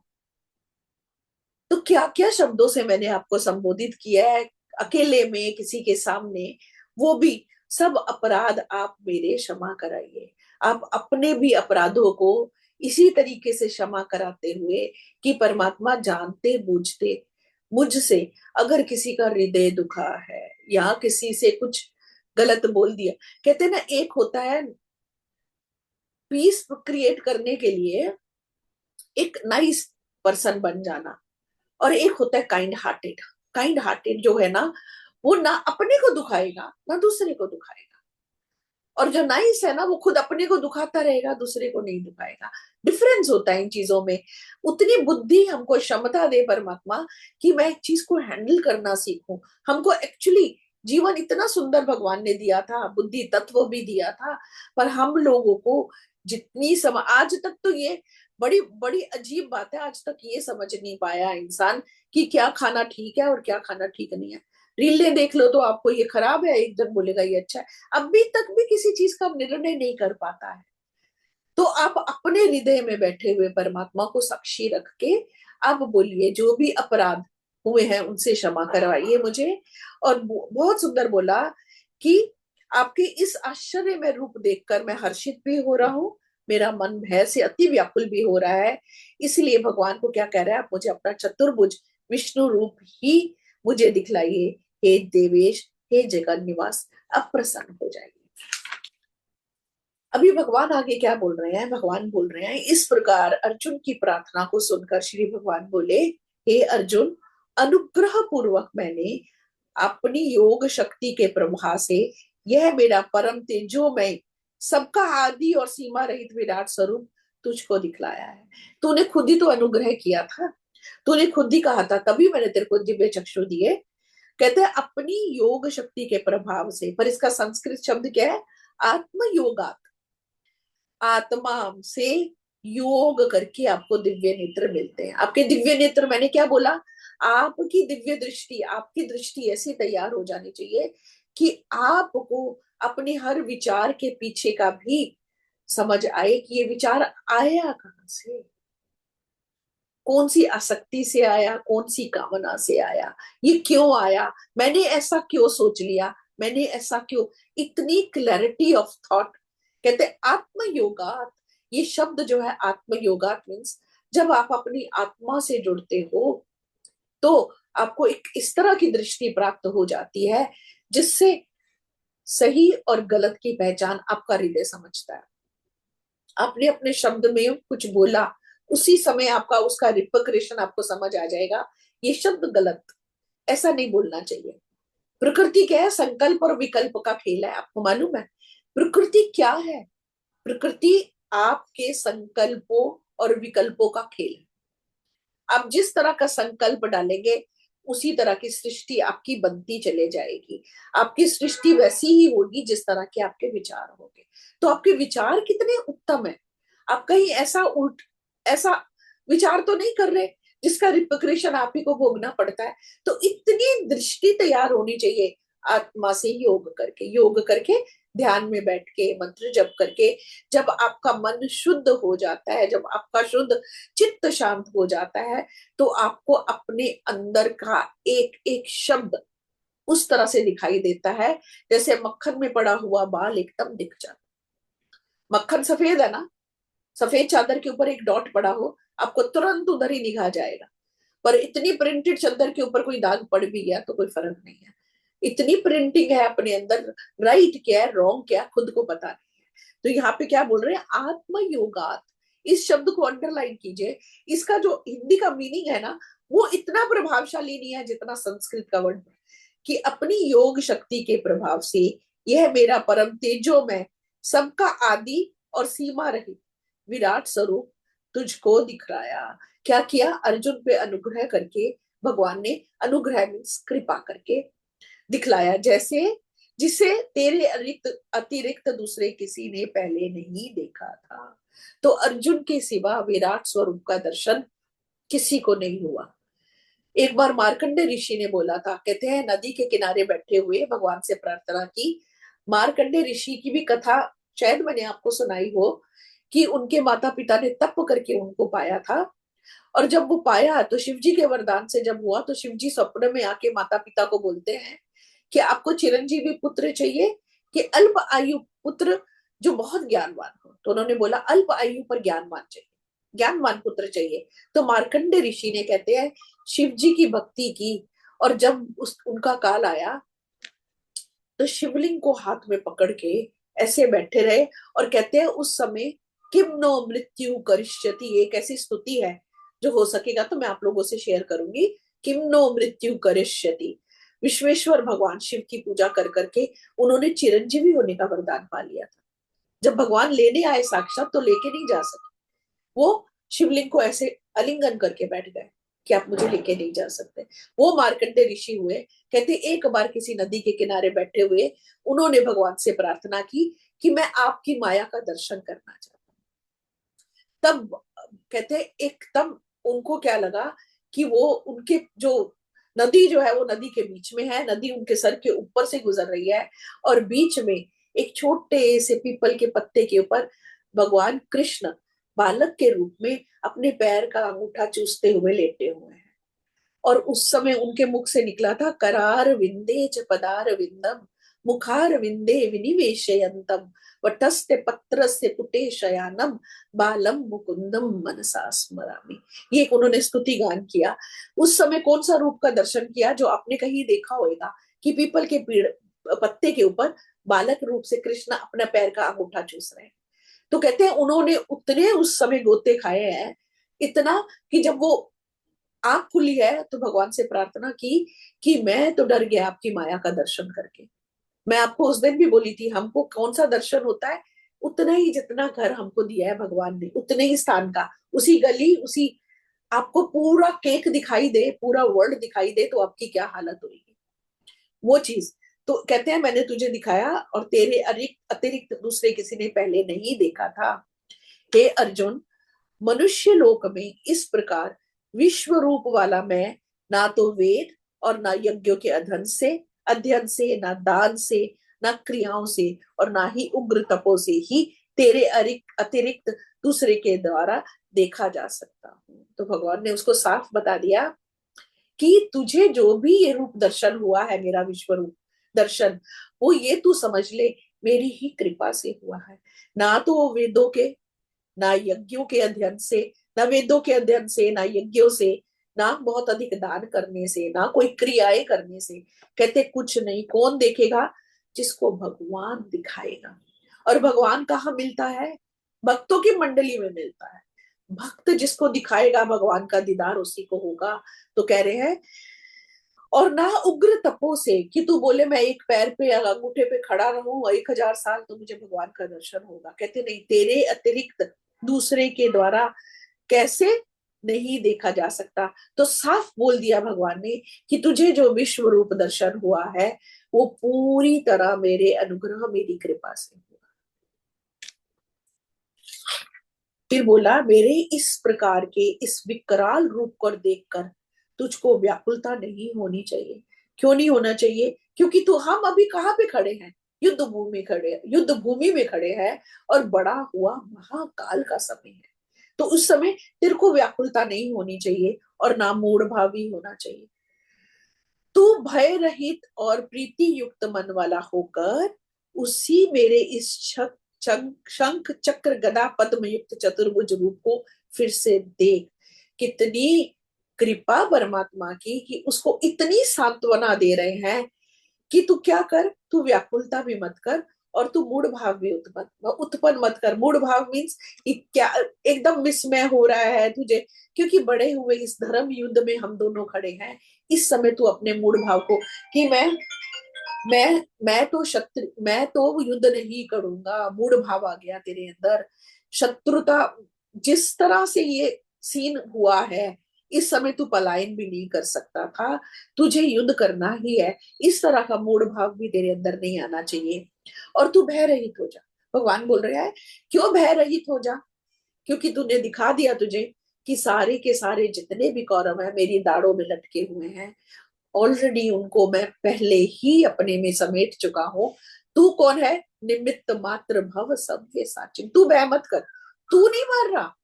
तो क्या क्या शब्दों से मैंने आपको संबोधित किया है अकेले में किसी के सामने, वो भी सब अपराध आप मेरे क्षमा कराइए। आप अपने भी अपराधों को इसी तरीके से क्षमा कराते हुए कि परमात्मा जानते बूझते मुझसे अगर किसी का हृदय दुखा है या किसी से कुछ गलत बोल दिया, कहते ना एक होता है पीस क्रिएट करने के लिए एक नाइस पर्सन बन जाना, और एक होता है काइंड हार्टेड। काइंड हार्टेड जो है ना वो ना अपने को दुखाएगा ना दूसरे को दुखाएगा, और जो नाइस है ना वो खुद अपने को दुखाता रहेगा, दूसरे को नहीं दुखाएगा। डिफरेंस होता है इन चीजों में। उतनी बुद्धि हमको क्षमता दे परमात्मा कि मैं एक चीज को हैंडल करना सीखूं। हमको एक्चुअली जीवन इतना सुंदर भगवान ने दिया था, बुद्धि तत्व भी दिया था, पर हम लोगों को जितनी समय आज तक तो ये बड़ी बड़ी अजीब बात है, आज तक ये समझ नहीं पाया इंसान कि क्या खाना ठीक है और क्या खाना ठीक नहीं है। रीलें देख लो तो आपको ये खराब है, एक दिन बोलेगा ये अच्छा है। अभी तक भी किसी चीज का निर्णय नहीं कर पाता है। तो आप अपने हृदय में बैठे हुए परमात्मा को साक्षी रख के आप बोलिए जो भी अपराध हुए हैं उनसे क्षमा करवाइए मुझे। और बहुत सुंदर बोला कि आपके इस आश्चर्य में रूप देखकर मैं हर्षित भी हो रहा हूँ, मेरा मन भय से अति व्याकुल भी हो रहा है। इसलिए भगवान को क्या कह रहा है, आप मुझे अपना चतुर्भुज विष्णु रूप ही मुझे दिखलाइए हे देवेश, हे जगन निवास, अब प्रसन्न हो जाइए। अभी भगवान आगे क्या बोल रहे हैं? भगवान बोल रहे हैं इस प्रकार अर्जुन की प्रार्थना को सुनकर श्री भगवान बोले, हे अर्जुन, अनुग्रह पूर्वक मैंने अपनी योग शक्ति के प्रभाव से यह मेरा परम तेजो में सबका आदि और सीमा रहित विराट स्वरूप तुझको दिखलाया है। तूने खुद ही तो अनुग्रह किया था, तूने खुद ही कहा था, तभी मैंने तेरे को दिव्य चक्षु दिए। कहते हैं अपनी योग शक्ति के प्रभाव से, पर इसका संस्कृत शब्द क्या है? आत्म योगा। आत्मा से योग करके आपको दिव्य नेत्र मिलते हैं। आपके दिव्य नेत्र, मैंने क्या बोला, आपकी दिव्य दृष्टि, आपकी दृष्टि ऐसी तैयार हो जानी चाहिए कि आपको अपने हर विचार के पीछे का भी समझ आए कि ये विचार आया कहां से, कौन सी आसक्ति से आया, कौन सी कामना से आया, ये क्यों आया, मैंने ऐसा क्यों सोच लिया, मैंने ऐसा क्यों, इतनी क्लैरिटी ऑफ थॉट। कहते आत्म योगात, ये शब्द जो है आत्म योगात मीन्स जब आप अपनी आत्मा से जुड़ते हो तो आपको एक इस तरह की दृष्टि प्राप्त हो जाती है जिससे सही और गलत की पहचान आपका हृदय समझता है। आपने अपने शब्द में कुछ बोला, उसी समय आपका उसका रिपकरेशन आपको समझ आ जाएगा, ये शब्द गलत, ऐसा नहीं बोलना चाहिए। प्रकृति क्या है, संकल्प और विकल्प का खेल है। आपको मालूम है प्रकृति क्या है? प्रकृति आपके संकल्पों और विकल्पों का खेल है। आप जिस तरह का संकल्प डालेंगे उसी तरह की सृष्टि आपकी बनती चले जाएगी। आपकी सृष्टि वैसी ही होगी जिस तरह के आपके विचार होंगे। तो आपके विचार कितने उत्तम है, आप कहीं ऐसा विचार तो नहीं कर रहे जिसका रिपकरेशन आप ही को भोगना पड़ता है। तो इतनी दृष्टि तैयार होनी चाहिए आत्मा से योग करके ध्यान में बैठ के मंत्र जप करके। जब आपका मन शुद्ध हो जाता है, जब आपका शुद्ध चित्त शांत हो जाता है, तो आपको अपने अंदर का एक एक शब्द उस तरह से दिखाई देता है जैसे मक्खन में पड़ा हुआ बाल एकदम दिख जाता। मक्खन सफेद है ना, सफेद चादर के ऊपर एक डॉट पड़ा हो आपको तुरंत उधर ही निगाह जाएगा। पर इतनी प्रिंटेड चादर के ऊपर कोई दाग पड़ भी गया तो कोई फर्क नहीं है। इतनी प्रिंटिंग है अपने अंदर, राइट क्या है रॉन्ग क्या है खुद को पता नहीं है। तो यहाँ पे क्या बोल रहे हैं, आत्म योगात, इस शब्द को अंडरलाइन कीजिए। इसका जो हिंदी का मीनिंग है ना वो इतना प्रभावशाली नहीं है जितना संस्कृत का वर्ड, कि अपनी योग शक्ति के प्रभाव से यह मेरा परम तेजो में सबका आदि और सीमा रही विराट स्वरूप तुझको दिखलाया। क्या किया, अर्जुन पे अनुग्रह करके भगवान ने, अनुग्रह मीन्स कृपा करके दिखलाया, जैसे जिसे तेरे अतिरिक्त दूसरे किसी ने पहले नहीं देखा था। तो अर्जुन के सिवा विराट स्वरूप का दर्शन किसी को नहीं हुआ। एक बार मार्कंडे ऋषि ने बोला था, कहते हैं नदी के किनारे बैठे हुए भगवान से प्रार्थना की। मार्कंडे ऋषि की भी कथा शायद मैंने आपको सुनाई हो कि उनके माता पिता ने तप करके उनको पाया था। और जब वो पाया तो शिव जी के वरदान से जब हुआ तो शिव जी स्वप्न में आके माता पिता को बोलते हैं कि आपको चिरंजीवी पुत्र चाहिए कि अल्प आयु पुत्र जो बहुत ज्ञानवान हो। तो उन्होंने बोला अल्प आयु पर ज्ञानवान चाहिए, ज्ञानवान पुत्र चाहिए। तो मार्कंडे ऋषि ने, कहते हैं, शिव जी की भक्ति की और जब उनका काल आया तो शिवलिंग को हाथ में पकड़ के ऐसे बैठे रहे और कहते हैं उस समय किम नो मृत्यु करिष्यति, एक ऐसी स्तुति है जो हो सकेगा तो मैं आप लोगों से शेयर करूंगी। किम नो मृत्यु करिष्यति, विश्वेश्वर भगवान शिव की पूजा कर करके उन्होंने चिरंजीवी होने का वरदान पा लिया था। जब भगवान लेने आए साक्षात तो लेके नहीं जा सके, वो शिवलिंग को ऐसे आलिंगन करके बैठ गए कि आप मुझे लेके नहीं जा सकते। वो मार्कंडे ऋषि हुए। कहते एक बार किसी नदी के किनारे बैठे हुए उन्होंने भगवान से प्रार्थना की कि मैं आपकी माया का दर्शन करना चाहता हूं। तब कहते एकदम उनको क्या लगा कि वो उनके जो नदी जो है वो नदी के बीच में है, नदी उनके सर के ऊपर से गुजर रही है और बीच में एक छोटे से पीपल के पत्ते के ऊपर भगवान कृष्ण बालक के रूप में अपने पैर का अंगूठा चूसते हुए लेटे हुए हैं। और उस समय उनके मुख से निकला था करार विंदे च पदार विंदम मुखार विंदे विनिवेशयंतम वटस्ते पत्रस्य पुटे शयानम बालम मुकुंदम मनसा स्मरामि। ये एक उन्होंने स्तुति गान किया। उस समय कौन सा रूप का दर्शन किया जो आपने कहीं देखा होगा कि पीपल के पेड़ पत्ते के ऊपर बालक रूप से कृष्ण अपना पैर का अंगूठा चूस रहे हैं। तो कहते हैं उन्होंने उतने उस समय गोते खाए हैं, इतना कि जब वो आंख खुली है तो भगवान से प्रार्थना की कि मैं तो डर गया आपकी माया का दर्शन करके। मैं आपको उस दिन भी बोली थी हमको कौन सा दर्शन होता है, उतना ही जितना घर हमको दिया है भगवान ने, उतने ही स्थान का, उसी गली, उसी, आपको पूरा केक दिखाई दे, पूरा वर्ल्ड दिखाई दे तो आपकी क्या हालत होगी, वो चीज। तो कहते हैं मैंने तुझे दिखाया और तेरे अतिरिक्त दूसरे किसी ने पहले नहीं देखा था। हे अर्जुन, मनुष्य लोक में इस प्रकार विश्व रूप वाला मैं ना तो वेद और ना यज्ञों के अध्ययन से ना दान से ना क्रियाओं से और ना ही उग्र तपो से ही तेरे अतिरिक्त दूसरे के द्वारा देखा जा सकता हूँ। तो भगवान ने उसको साफ बता दिया कि तुझे जो भी ये रूप दर्शन हुआ है, मेरा विश्व रूप दर्शन, वो ये तू समझ ले मेरी ही कृपा से हुआ है। ना तो वो वेदों के, ना यज्ञों के अध्ययन से, ना वेदों के अध्ययन से, ना यज्ञों से, ना बहुत अधिक दान करने से, ना कोई क्रियाएं करने से। कहते कुछ नहीं। कौन देखेगा? जिसको भगवान दिखाएगा। और भगवान कहाँ मिलता है? भक्तों की मंडली में मिलता है। भक्त जिसको दिखाएगा भगवान का दीदार उसी को होगा। तो कह रहे हैं, और ना उग्र तपो से कि तू बोले मैं एक पैर पे या अंगूठे पे खड़ा रहूं और 1000 साल तो मुझे भगवान का दर्शन होगा। कहते नहीं, तेरे अतिरिक्त दूसरे के द्वारा कैसे नहीं देखा जा सकता। तो साफ बोल दिया भगवान ने कि तुझे जो विश्व रूप दर्शन हुआ है वो पूरी तरह मेरे अनुग्रह, मेरी कृपा से हुआ। फिर बोला, मेरे इस प्रकार के इस विकराल रूप को देखकर तुझको व्याकुलता नहीं होनी चाहिए। क्यों नहीं होना चाहिए? क्योंकि तो हम अभी कहाँ पे खड़े हैं? युद्ध भूमि में खड़े हैं, और बड़ा हुआ महाकाल का समय है। तो उस समय तेरे को व्याकुलता नहीं होनी चाहिए और ना मूढ़ भाव भी होना चाहिए। तू भय रहित और प्रीति युक्त मन वाला होकर उसी मेरे इस शंख चक्र गदा पद्म युक्त चतुर्भुज रूप को फिर से देख। कितनी कृपा परमात्मा की कि उसको इतनी सांत्वना दे रहे हैं कि तू क्या कर, तू व्याकुलता भी मत कर और तू मूढ़ भाव भी उत्पन्न मत कर। मूढ़ भाव मीन्स क्या, एकदम विस्मय हो रहा है तुझे, क्योंकि बड़े हुए इस धर्म युद्ध में हम दोनों खड़े हैं। इस समय तू अपने मूढ़ भाव को कि मैं तो युद्ध नहीं करूंगा, मूढ़ भाव आ गया तेरे अंदर। शत्रुता, जिस तरह से ये सीन हुआ है, इस समय तू पलायन भी नहीं कर सकता था, तुझे युद्ध करना ही है। इस तरह का मूढ़ भाव भी तेरे अंदर नहीं आना चाहिए। और तू भय रहित हो जा। भगवान बोल रहा है, क्यों भय रहित हो जा? क्योंकि तूने दिखा दिया तुझे कि सारे के सारे जितने भी कौरव हैं मेरी दाढ़ों में लटके हुए हैं। ऑलरेडी उनको मैं पहले ही अपने में समेट चुका हूं। तू कौन है? निमित्त मात्र भव सभ्य साचिन। तू भय मत कर, तू नहीं मार रहा।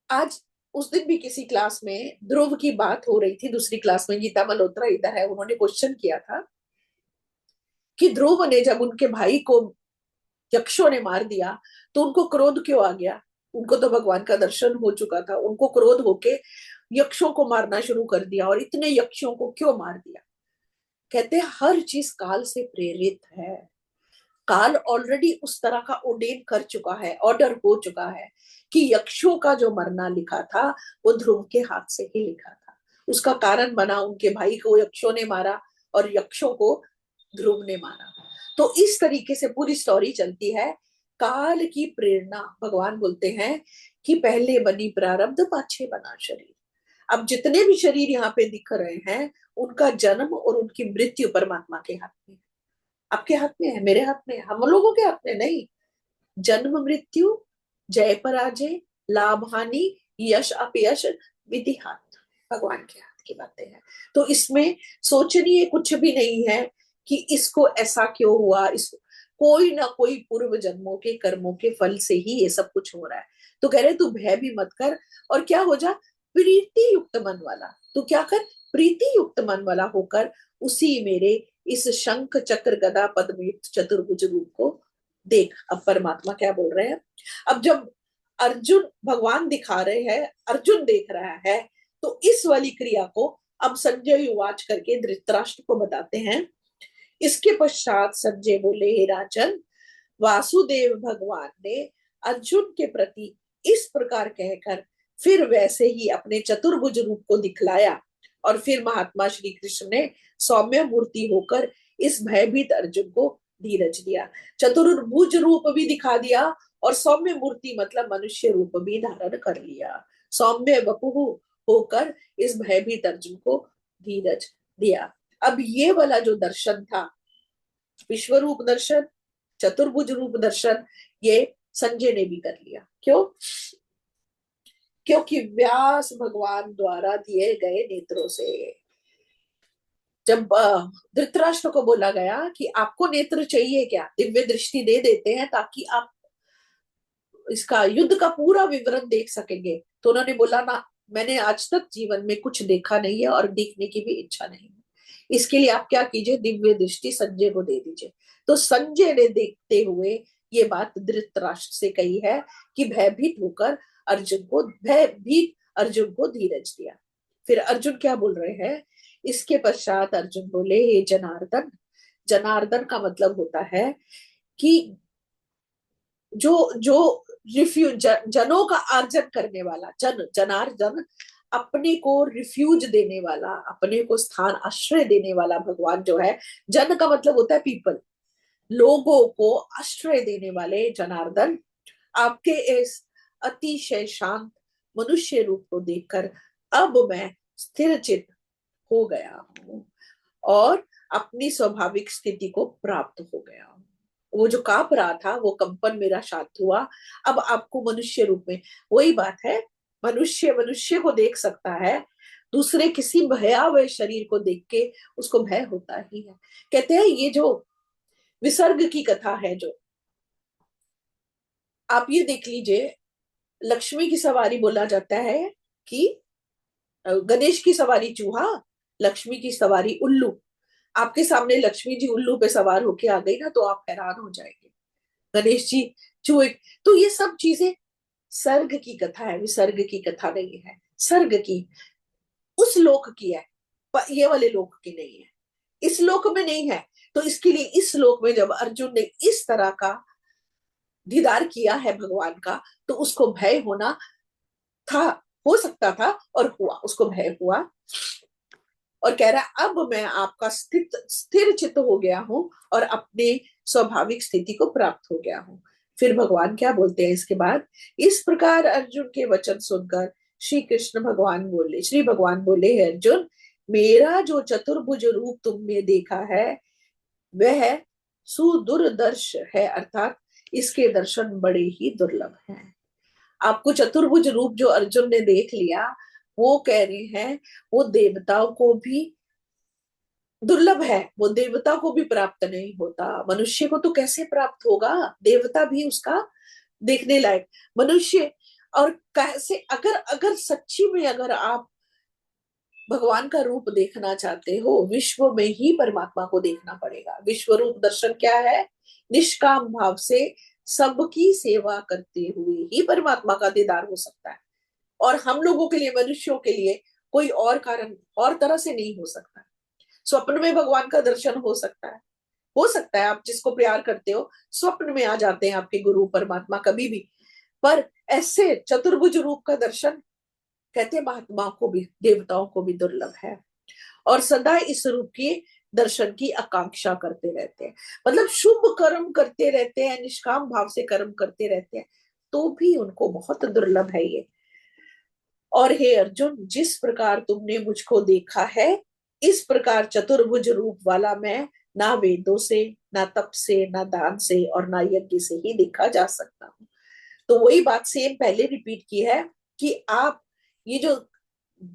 आज उस दिन भी किसी क्लास में ध्रुव की बात हो रही थी, दूसरी क्लास में, गीता मल्होत्रा इधर है, उन्होंने क्वेश्चन किया था कि ध्रुव ने जब उनके भाई को यक्षों ने मार दिया तो उनको क्रोध क्यों आ गया? उनको तो भगवान का दर्शन हो चुका था, उनको क्रोध होके यक्षों को मारना शुरू कर दिया, और इतने यक्षों को क्यों मार दिया? कहते हैं हर चीज काल से प्रेरित है। काल ऑलरेडी उस तरह का ऑर्डेन कर चुका है, ऑर्डर हो चुका है कि यक्षों का जो मरना लिखा था वो ध्रुव के हाथ से ही लिखा था। उसका कारण बना, उनके भाई को यक्षों ने मारा और यक्षों को ध्रुव ने मारा। तो इस तरीके से पूरी स्टोरी चलती है। काल की प्रेरणा, भगवान बोलते हैं कि पहले बनी प्रारब्ध पाछे बना शरीर। अब जितने भी शरीर यहाँ पे दिख रहे हैं उनका जन्म और उनकी मृत्यु परमात्मा के हाथ में है। आपके हाथ में है, मेरे हाथ में है, हम लोगों के हाथ में नहीं। जन्म मृत्यु, जय पराजय, लाभ हानि, यश अपयश, विधि हाथ, भगवान के हाथ की बातें हैं। तो इसमें सोचनीय कुछ भी नहीं है कि इसको ऐसा क्यों हुआ, इसको कोई ना कोई पूर्व जन्मों के कर्मों के फल से ही ये सब कुछ हो रहा है। तो कह रहे तू भय भी मत कर, और क्या हो जा, प्रीति युक्त मन वाला। तू क्या कर, प्रीति युक्त मन वाला होकर उसी मेरे इस शंख चक्र गदा पद्म युक्त चतुर्भुज रूप को देख। अब परमात्मा क्या बोल रहे हैं? अब जब अर्जुन, भगवान दिखा रहे हैं, अर्जुन देख रहा है, तो इस वाली क्रिया को अब संजय युवाच करके धृतराष्ट्र को बताते हैं। इसके पश्चात संजय बोले, हे राजन, वासुदेव भगवान ने अर्जुन के प्रति इस प्रकार कहकर फिर वैसे ही अपने चतुर्भुज रूप को दिखलाया। और फिर महात्मा श्री कृष्ण ने सौम्य मूर्ति होकर इस भयभीत अर्जुन को धीरज दिया। चतुर्भुज रूप भी दिखा दिया और सौम्य मूर्ति मतलब मनुष्य रूप भी धारण कर लिया। सौम्य वपुः होकर इस भयभीत अर्जुन को धीरज दिया। अब ये वाला जो दर्शन था, विश्व रूप दर्शन, चतुर्भुज रूप दर्शन, ये संजय ने भी कर लिया। क्यों? क्योंकि व्यास भगवान द्वारा दिए गए नेत्रों से। जब धृतराष्ट्र को बोला गया कि आपको नेत्र चाहिए क्या, दिव्य दृष्टि दे देते हैं ताकि आप इसका युद्ध का पूरा विवरण देख सकेंगे। तो उन्होंने बोला ना, मैंने आज तक जीवन में कुछ देखा नहीं है और देखने की भी इच्छा नहीं है। इसके लिए आप क्या कीजिए, दिव्य दृष्टि संजय को दे दीजिए। तो संजय ने देखते हुए ये बात धृतराष्ट्र से कही है कि भयभीत अर्जुन को धीरज दिया। फिर अर्जुन क्या बोल रहे हैं, इसके पश्चात अर्जुन बोले, हे जनार्दन। जनार्दन का मतलब होता है कि जो जो रिफ्यूज, जनों का आर्जन करने वाला, जनार्दन अपने को रिफ्यूज देने वाला, अपने को स्थान आश्रय देने वाला भगवान जो है। जन का मतलब होता है पीपल, लोगों को आश्रय देने वाले जनार्दन, आपके इस अतिशय शांत मनुष्य रूप को देखकर अब मैं स्थिर चित्त हो गया हूँ और अपनी स्वाभाविक स्थिति को प्राप्त हो गया हूँ। वो जो कांप रहा था, वो कंपन मेरा शांत हुआ। अब आपको मनुष्य रूप में, वही बात है, मनुष्य मनुष्य को देख सकता है, दूसरे किसी भयावह शरीर को देख के उसको भय होता ही है। कहते हैं ये जो विसर्ग की कथा है, जो आप ये देख लीजिए, लक्ष्मी की सवारी बोला जाता है कि गणेश की सवारी चूहा, लक्ष्मी की सवारी उल्लू। आपके सामने लक्ष्मी जी उल्लू पे सवार होके आ गई ना, तो आप हैरान हो जाएंगे। गणेश जी चूहे। तो ये सब चीजें सर्ग की कथा है, विसर्ग की कथा नहीं है। सर्ग की उस लोक की है, पर ये वाले लोक की नहीं है, इस लोक में नहीं है। तो इसके लिए इस लोक में जब अर्जुन ने इस तरह का दीदार किया है भगवान का, तो उसको भय होना था, हो सकता था, और हुआ, उसको भय हुआ। और कह रहा है अब मैं आपका स्थिर चित्त हो गया हूं और अपने स्वाभाविक स्थिति को प्राप्त हो गया हूं। फिर भगवान क्या बोलते हैं इसके बाद, इस प्रकार अर्जुन के वचन सुनकर श्री भगवान बोले, हे अर्जुन, मेरा जो चतुर्भुज रूप तुमने देखा है वह सुदुर्दर्श है, अर्थात इसके दर्शन बड़े ही दुर्लभ हैं। आपको चतुर्भुज रूप जो अर्जुन ने देख लिया, वो कह रहे हैं वो देवताओं को भी दुर्लभ है, वो देवता को भी प्राप्त नहीं होता। मनुष्य को तो कैसे प्राप्त होगा, देवता भी उसका देखने लायक। मनुष्य और कैसे, अगर अगर सच्ची में अगर आप भगवान का रूप देखना चाहते हो, विश्व में ही परमात्मा को देखना पड़ेगा। विश्व रूप दर्शन क्या है, निष्काम भाव से सबकी सेवा करते हुए ही परमात्मा का दीदार हो सकता है। और हम लोगों के लिए, मनुष्यों के लिए कोई और कारण और तरह से नहीं हो सकता। स्वप्न में भगवान का दर्शन हो सकता है, हो सकता है आप जिसको प्यार करते हो स्वप्न में आ जाते हैं आपके गुरु परमात्मा कभी भी। पर ऐसे चतुर्भुज रूप का दर्शन, कहते हैं, महात्माओं को भी, देवताओं को भी दुर्लभ है। और सदा इस रूप के दर्शन की आकांक्षा करते रहते हैं, मतलब शुभ कर्म करते रहते हैं, निष्काम भाव से कर्म करते रहते हैं, तो भी उनको बहुत दुर्लभ है ये। और हे अर्जुन, जिस प्रकार तुमने मुझको देखा है, इस प्रकार चतुर्भुज रूप वाला मैं ना वेदों से, ना तप से, ना दान से और ना यज्ञ से ही देखा जा सकता हूँ। तो वही बात सेम पहले रिपीट की है कि आप ये जो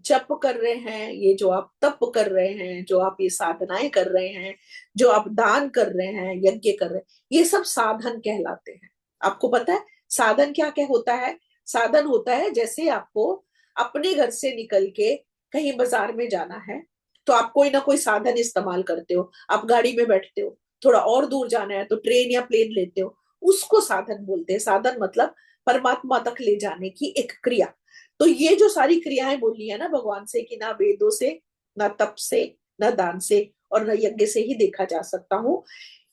जप कर रहे हैं, ये जो आप तप कर रहे हैं, जो आप ये साधनाएं कर रहे हैं, जो आप दान कर रहे हैं, यज्ञ कर रहे हैं, ये सब साधन कहलाते हैं। आपको पता है साधन क्या क्या होता है? साधन होता है जैसे आपको अपने घर से निकल के कहीं बाजार में जाना है, तो आप कोई ना कोई साधन इस्तेमाल करते हो। आप गाड़ी में बैठते हो, थोड़ा और दूर जाना है तो ट्रेन या प्लेन लेते हो, उसको साधन बोलते हैं। साधन मतलब परमात्मा तक ले जाने की एक क्रिया। तो ये जो सारी क्रियाएं बोली है ना भगवान से, कि ना वेदों से, ना तप से, ना दान से और ना यज्ञ से ही देखा जा सकता हूँ,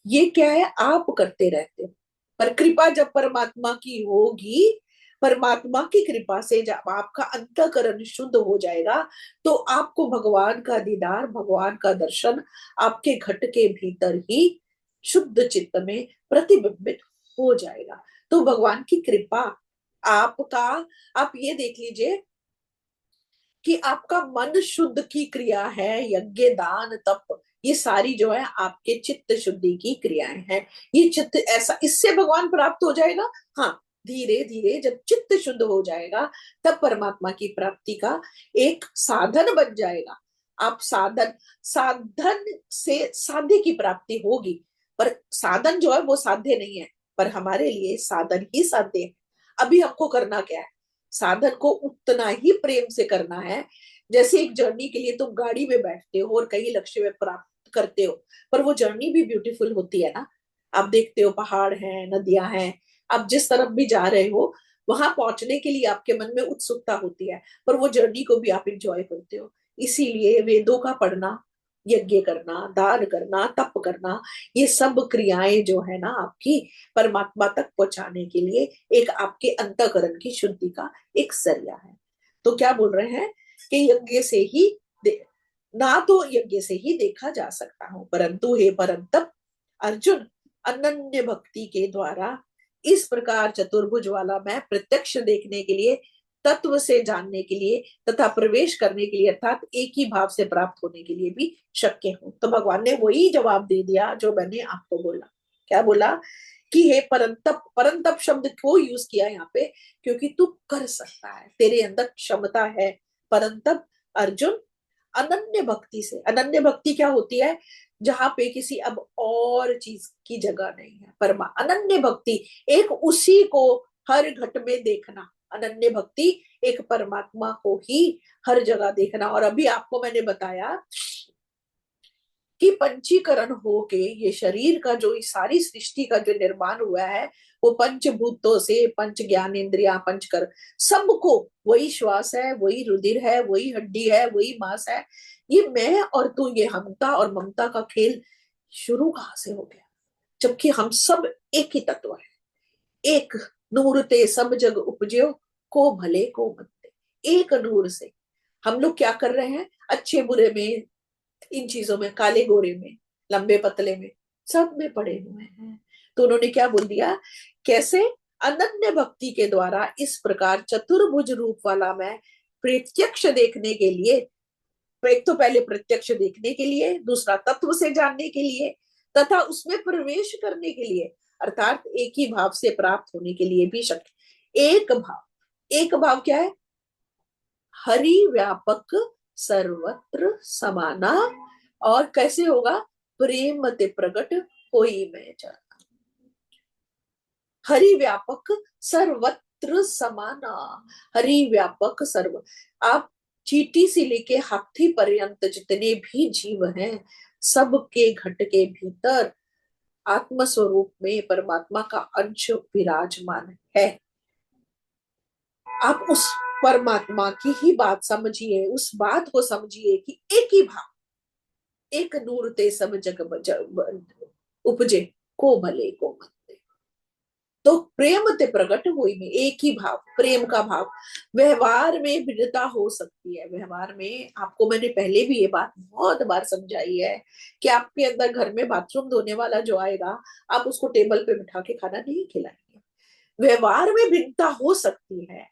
ये क्या है, आप करते रहते हो। पर कृपा जब परमात्मा की होगी, परमात्मा की कृपा से जब आपका अंतःकरण शुद्ध हो जाएगा, तो आपको भगवान का दीदार, भगवान का दर्शन आपके घट के भीतर ही शुद्ध चित्त में प्रतिबिंबित हो जाएगा। तो भगवान की कृपा आपका, आप ये देख लीजिए कि आपका मन शुद्ध की क्रिया है, यज्ञ दान तप, ये सारी जो है आपके चित्त शुद्धि की क्रियाएं हैं। ये चित्त ऐसा, इससे भगवान प्राप्त हो जाएगा। हाँ, धीरे धीरे जब चित्त शुद्ध हो जाएगा, तब परमात्मा की प्राप्ति का एक साधन बन जाएगा। आप साधन, साधन से साध्य की प्राप्ति होगी, पर साधन जो है वो साध्य नहीं है, पर हमारे लिए साधन ही साध्य है। अभी हमको करना क्या है, साधन को उतना ही प्रेम से करना है जैसे एक जर्नी के लिए तुम गाड़ी में बैठते हो और कई लक्ष्य में प्राप्त करते हो, पर वो जर्नी भी ब्यूटीफुल होती है ना। आप देखते हो पहाड़ हैं, नदियां हैं, आप जिस तरफ भी जा रहे हो वहां पहुंचने के लिए आपके मन में उत्सुकता होती है, पर वो जर्नी को भी आप इंजॉय करते हो। इसीलिए वेदों का पढ़ना, यज्ञ करना, दान करना, तप करना, ये सब क्रियाएं जो है ना आपकी परमात्मा तक पहुंचाने के लिए एक आपके अंतःकरण की शुद्धि का एक जरिया है। तो क्या बोल रहे हैं कि यज्ञ से ही ना तो यज्ञ से ही देखा जा सकता हूं, परंतु हे परंतप अर्जुन, अनन्य भक्ति के द्वारा इस प्रकार चतुर्भुज वाला मैं प्रत्यक्ष देखने के लिए, तत्व से जानने के लिए तथा प्रवेश करने के लिए अर्थात एक ही भाव से प्राप्त होने के लिए भी शक्य हूं। तो भगवान ने वही जवाब दे दिया जो मैंने आपको बोला। क्या बोला कि हे परंतप, परंतप शब्द क्यों यूज किया यहाँ पे, क्योंकि तू कर सकता है, तेरे अंदर क्षमता है। परंतप अर्जुन, अनन्य भक्ति से, अनन्य भक्ति क्या होती है, जहां पे किसी अब और चीज की जगह नहीं है, परमा अनन्य भक्ति, एक उसी को हर घट में देखना। अनन्य भक्ति एक परमात्मा को ही हर जगह देखना। और अभी आपको मैंने बताया कि पंचीकरण होके ये शरीर का जो सारी सृष्टि का जो निर्माण हुआ है वो पंचभूतों से, पंच ज्ञान इंद्रिया, पंच कर, सबको, वही श्वास है, वही रुधिर है, वही हड्डी है, वही मांस है। ये मैं और तू, ये हमता और ममता का खेल शुरू कहां से हो गया, जबकि हम सब एक ही तत्व है। एक नूर ते सब जग उपज्यो, को भले को मंदे। एक नूर से हम लोग क्या कर रहे हैं, अच्छे बुरे में, इन चीजों में, काले गोरे में, लंबे पतले में, सब में पड़े हुए हैं। तो उन्होंने क्या बोल दिया, कैसे, अनन्य भक्ति के द्वारा इस प्रकार चतुर्भुज रूप वाला मैं प्रत्यक्ष देखने के लिए, एक तो पहले प्रत्यक्ष देखने के लिए, दूसरा तत्व से जानने के लिए, तथा उसमें प्रवेश करने के लिए, अर्थात एक ही भाव से प्राप्त होने के लिए भी शक्य। एक भाव, एक भाव क्या है, हरि व्यापक सर्वत्र समाना, और कैसे होगा, प्रेम ते प्रकट होई मैं जाना। हरि व्यापक सर्वत्र समाना, हरि व्यापक सर्व, आप चींटी से लेके हाथी पर्यंत जितने भी जीव हैं सबके घट के भीतर आत्म स्वरूप में परमात्मा का अंश विराजमान है। आप उस परमात्मा की ही बात समझिए, उस बात को समझिए कि एक ही भाव, एक नूर ते सब उपजे, को भले को मंदे। तो प्रेम ते प्रकट हुई में, एक ही भाव, प्रेम का भाव। व्यवहार में भिन्नता हो सकती है, व्यवहार में आपको मैंने पहले भी ये बात बहुत बार समझाई है कि आपके अंदर घर में बाथरूम धोने वाला जो आएगा, आप उसको टेबल पे बिठा के खाना नहीं खिलाएंगे। व्यवहार में भिन्नता हो सकती है,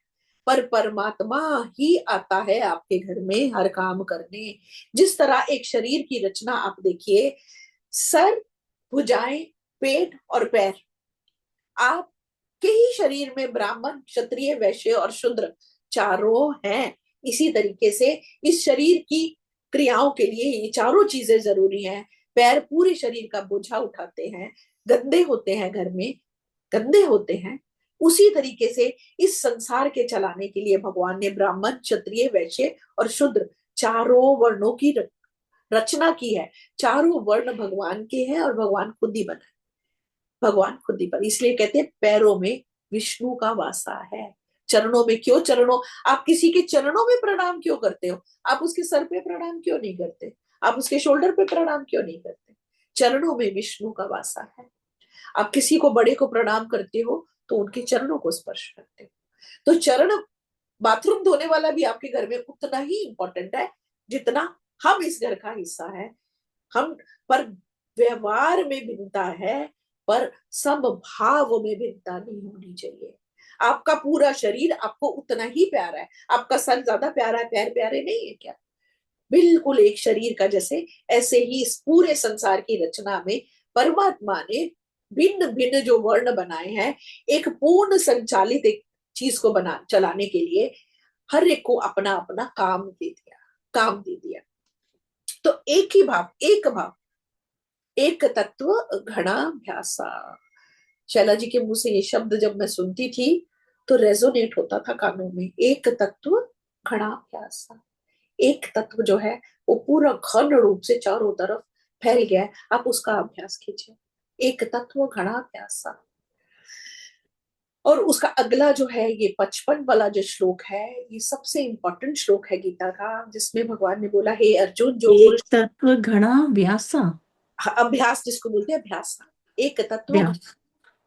पर परमात्मा ही आता है आपके घर में हर काम करने। जिस तरह एक शरीर की रचना आप देखिए, सर, भुजाएं, पेट और पैर, आपके ही शरीर में ब्राह्मण, क्षत्रिय, वैश्य और शूद्र चारों हैं। इसी तरीके से इस शरीर की क्रियाओं के लिए ये चारों चीजें जरूरी हैं। पैर पूरे शरीर का बोझा उठाते हैं, गंदे होते हैं, घर में गंदे होते हैं। उसी तरीके से इस संसार के चलाने के लिए भगवान ने ब्राह्मण, क्षत्रिय, वैश्य और शूद्र चारों वर्णों की रचना की है। चारों वर्ण भगवान के हैं और भगवान खुद ही बना, भगवान खुद ही पर, इसलिए कहते हैं पैरों में विष्णु का वासा है। चरणों में क्यों, चरणों, आप किसी के चरणों में प्रणाम क्यों करते हो, आप उसके सर पे प्रणाम क्यों नहीं करते, आप उसके शोल्डर पे प्रणाम क्यों नहीं करते, चरणों में विष्णु का वासा है। आप किसी को, बड़े को प्रणाम करते हो तो उनके चरणों को स्पर्श करते हो। तो चरण, बाथरूम धोने वाला भी आपके घर में उतना ही इंपॉर्टेंट है जितना हम इस घर का हिस्सा है। हम पर व्यवहार में भिन्नता है, पर सब भाव में भिन्नता नहीं होनी चाहिए। आपका पूरा शरीर आपको उतना ही प्यारा है, आपका सर ज्यादा प्यारा है, पैर प्यारे नहीं है क्या, बिल्कुल एक शरीर का जैसे, ऐसे ही इस पूरे संसार की रचना में परमात्मा ने भिन्न भिन्न जो वर्ण बनाए हैं, एक पूर्ण संचालित एक चीज को बना चलाने के लिए हर एक को अपना अपना काम दे दिया, काम दे दिया। तो एक ही भाव, एक भाव, एक तत्व घना भ्यासा। शैला जी के मुंह से ये शब्द जब मैं सुनती थी तो रेजोनेट होता था कानों में, एक तत्व घड़ा प्यासा। एक तत्व जो है वो पूरा घन रूप से चारों तरफ फैल गया है, आप उसका अभ्यास कीजिए। एक तत्व घड़ा प्यासा। और उसका अगला जो है ये 55 वाला जो श्लोक है, ये सबसे इंपॉर्टेंट श्लोक है गीता का, जिसमें भगवान ने बोला, हे अर्जुन, जो एक पुरुष, तत्व घड़ा व्यासा। अभ्यास जिसको बोलते हैं, अभ्यास, एक तत्व, व्यास।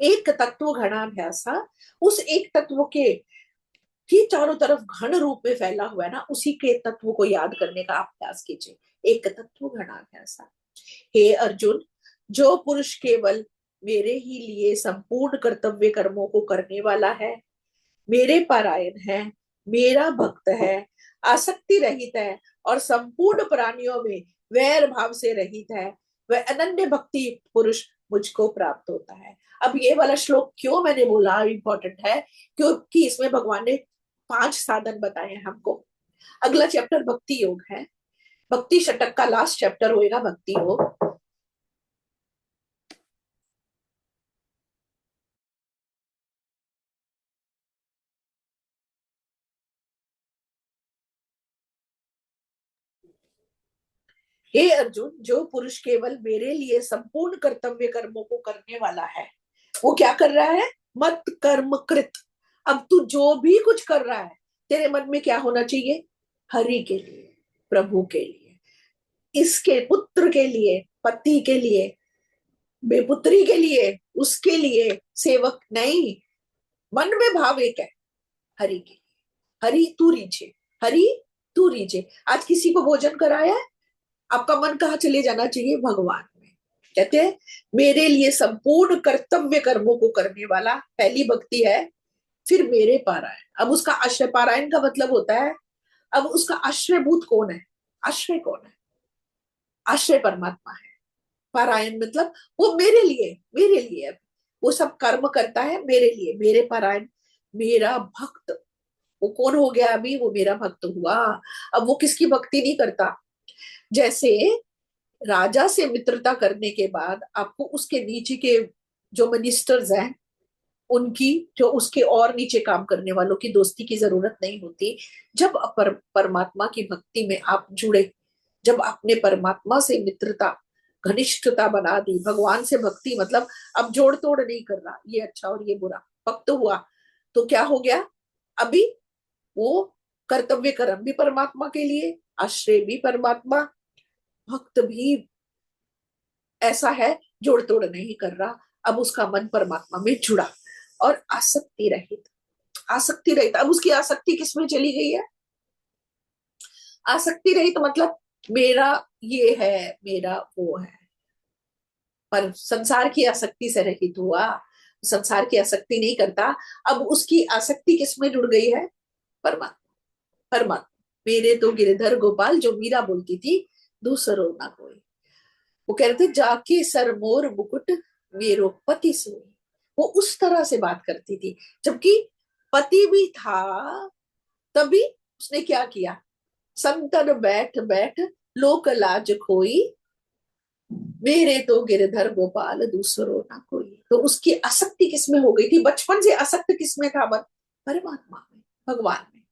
एक तत्व घड़ा अभ्यासा, उस एक तत्व के कि चारों तरफ घन रूप में फैला हुआ है ना, उसी के तत्व को याद करने का अभ्यास कीजिए। एक तत्व घड़ा अभ्यासा। हे अर्जुन, जो पुरुष केवल मेरे ही लिए संपूर्ण कर्तव्य कर्मों को करने वाला है, मेरे पारायण है, मेरा भक्त है, आसक्ति रहित है और संपूर्ण प्राणियों में वैर भाव से रहित है, वह अनन्य भक्ति युक्त पुरुष मुझको प्राप्त होता है। अब ये वाला श्लोक क्यों मैंने बोला इंपॉर्टेंट है, क्योंकि इसमें भगवान ने 5 साधन बताए हैं हमको। अगला चैप्टर भक्ति योग है, भक्ति शतक का लास्ट चैप्टर होएगा भक्ति योग। हे अर्जुन, जो पुरुष केवल मेरे लिए संपूर्ण कर्तव्य कर्मों को करने वाला है, वो क्या कर रहा है? मत कर्म कृत। अब तू जो भी कुछ कर रहा है, तेरे मन में क्या होना चाहिए? हरि के लिए, प्रभु के लिए, इसके पुत्र के लिए, पति के लिए, बेपुत्री के लिए, उसके लिए, सेवक नहीं। मन में भाव एक है, हरि के लिए। हरि तू रीझे, हरि तू रीझे। आज किसी को भोजन कराया है, आपका मन कहाँ चले जाना चाहिए? भगवान में। कहते हैं मेरे लिए संपूर्ण कर्तव्य कर्मों को करने वाला, पहली भक्ति है। फिर मेरे पारायण, अब उसका आश्रय, पारायण का मतलब होता है, अब उसका आश्रयभूत कौन है? आश्रय कौन है? आश्रय परमात्मा है। पारायण मतलब वो मेरे लिए, मेरे लिए वो सब कर्म करता है मेरे लिए, मेरे पारायण, मेरा भक्त। वो कौन हो गया अभी? वो मेरा भक्त हुआ। अब वो किसकी भक्ति नहीं करता? जैसे राजा से मित्रता करने के बाद आपको उसके नीचे के जो मिनिस्टर्स हैं, उनकी, जो उसके और नीचे काम करने वालों की दोस्ती की जरूरत नहीं होती। जब परमात्मा की भक्ति में आप जुड़े, जब आपने परमात्मा से मित्रता, घनिष्ठता बना दी, भगवान से भक्ति मतलब अब जोड़ तोड़ नहीं कर रहा, ये अच्छा और ये बुरा, भक्त हुआ, तो क्या हो गया? अभी वो कर्तव्य कर्म भी परमात्मा के लिए, आश्रय भी परमात्मा, भक्त भी ऐसा है, जोड़ तोड़ नहीं कर रहा। अब उसका मन परमात्मा में जुड़ा और आसक्ति रहित, आसक्ति रहित। अब उसकी आसक्ति किसमें चली गई है? आसक्ति रहित मतलब मेरा ये है, मेरा वो है, पर संसार की आसक्ति से रहित हुआ, संसार की आसक्ति नहीं करता। अब उसकी आसक्ति किसमें जुड़ गई है? परमात्मा, परमात्मा। मेरे तो गिरधर गोपाल, जो मीरा बोलती थी, दूसरो ना कोई। वो कह रहे थे, जाके सर मोर मुकुट मेरो पति सोई। वो उस तरह से बात करती थी, जबकि पति भी था। तभी उसने क्या किया? संतन बैठ बैठ लोक लाज खोई, मेरे तो गिरधर गोपाल दूसरो ना कोई। तो उसकी आसक्ति किसमें हो गई थी? बचपन से आसक्त किसमें था? परमात्मा में, भगवान में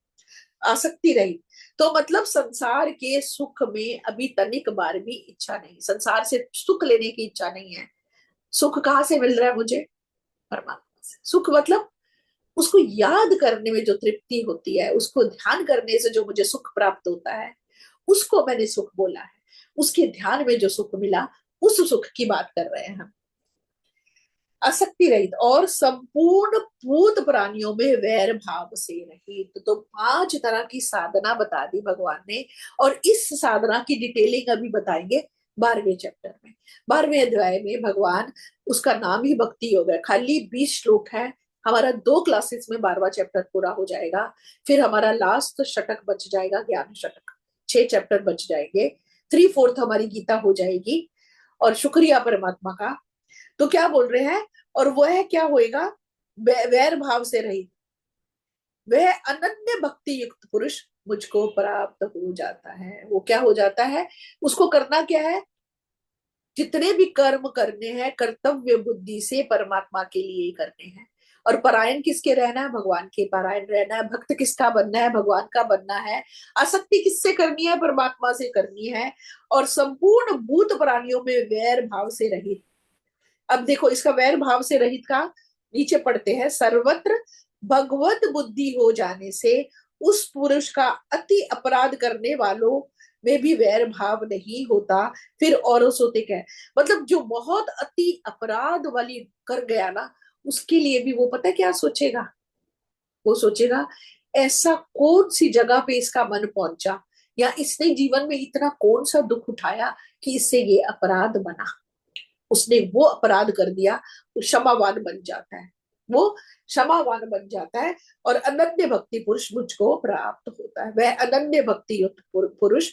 आसक्ति रही। तो मतलब संसार के सुख में अभी तनिक बार भी इच्छा नहीं, संसार से सुख लेने की इच्छा नहीं है। सुख कहाँ से मिल रहा है मुझे? परमात्मा से। सुख मतलब उसको याद करने में जो तृप्ति होती है, उसको ध्यान करने से जो मुझे सुख प्राप्त होता है, उसको मैंने सुख बोला है। उसके ध्यान में जो सुख मिला, उस सुख की बात कर रहे हैं हम। आसक्ति रहित और संपूर्ण भूत प्राणियों में वैर भाव से रहित। तो 5 तरह की साधना बता दी भगवान ने, और इस साधना की डिटेलिंग अभी बताएंगे 12वें चैप्टर में। 12वें अध्याय में भगवान, उसका नाम ही भक्ति योग है, खाली 20 श्लोक है। हमारा 2 क्लासेस में 12वां चैप्टर पूरा हो जाएगा। फिर हमारा लास्ट शतक बच जाएगा, ज्ञान शतक, 6 चैप्टर बच जाएंगे, 3/4 हमारी गीता हो जाएगी। और शुक्रिया परमात्मा का। तो क्या बोल रहे हैं? और वह क्या होएगा? वैर भाव से रहित, वह अनन्य भक्ति युक्त पुरुष मुझको प्राप्त हो जाता है। वो क्या हो जाता है? उसको करना क्या है? जितने भी कर्म करने हैं, कर्तव्य बुद्धि से परमात्मा के लिए करने हैं। और परायण किसके रहना है? भगवान के परायण रहना है। भक्त किसका बनना है? भगवान का बनना है। आसक्ति किससे करनी है? परमात्मा से करनी है। और संपूर्ण भूत प्राणियों में वैर भाव से रहित। अब देखो इसका वैर भाव से रहित का नीचे पढ़ते हैं, सर्वत्र भगवत बुद्धि हो जाने से उस पुरुष का अति अपराध करने वालों में भी वैर भाव नहीं होता, फिर औरों सोते क्या है। मतलब जो बहुत अति अपराध वाली कर गया ना, उसके लिए भी वो पता है क्या सोचेगा? वो सोचेगा ऐसा कौन सी जगह पे इसका मन पहुंचा, या इसने जीवन में इतना कौन सा दुख उठाया कि इससे ये अपराध बना। उसने वो अपराध कर दिया, वो क्षमावान बन जाता है। वो क्षमावान बन जाता है और अनन्य भक्ति पुरुष मुझको प्राप्त होता है। वह अनन्य भक्ति युक्त पुरुष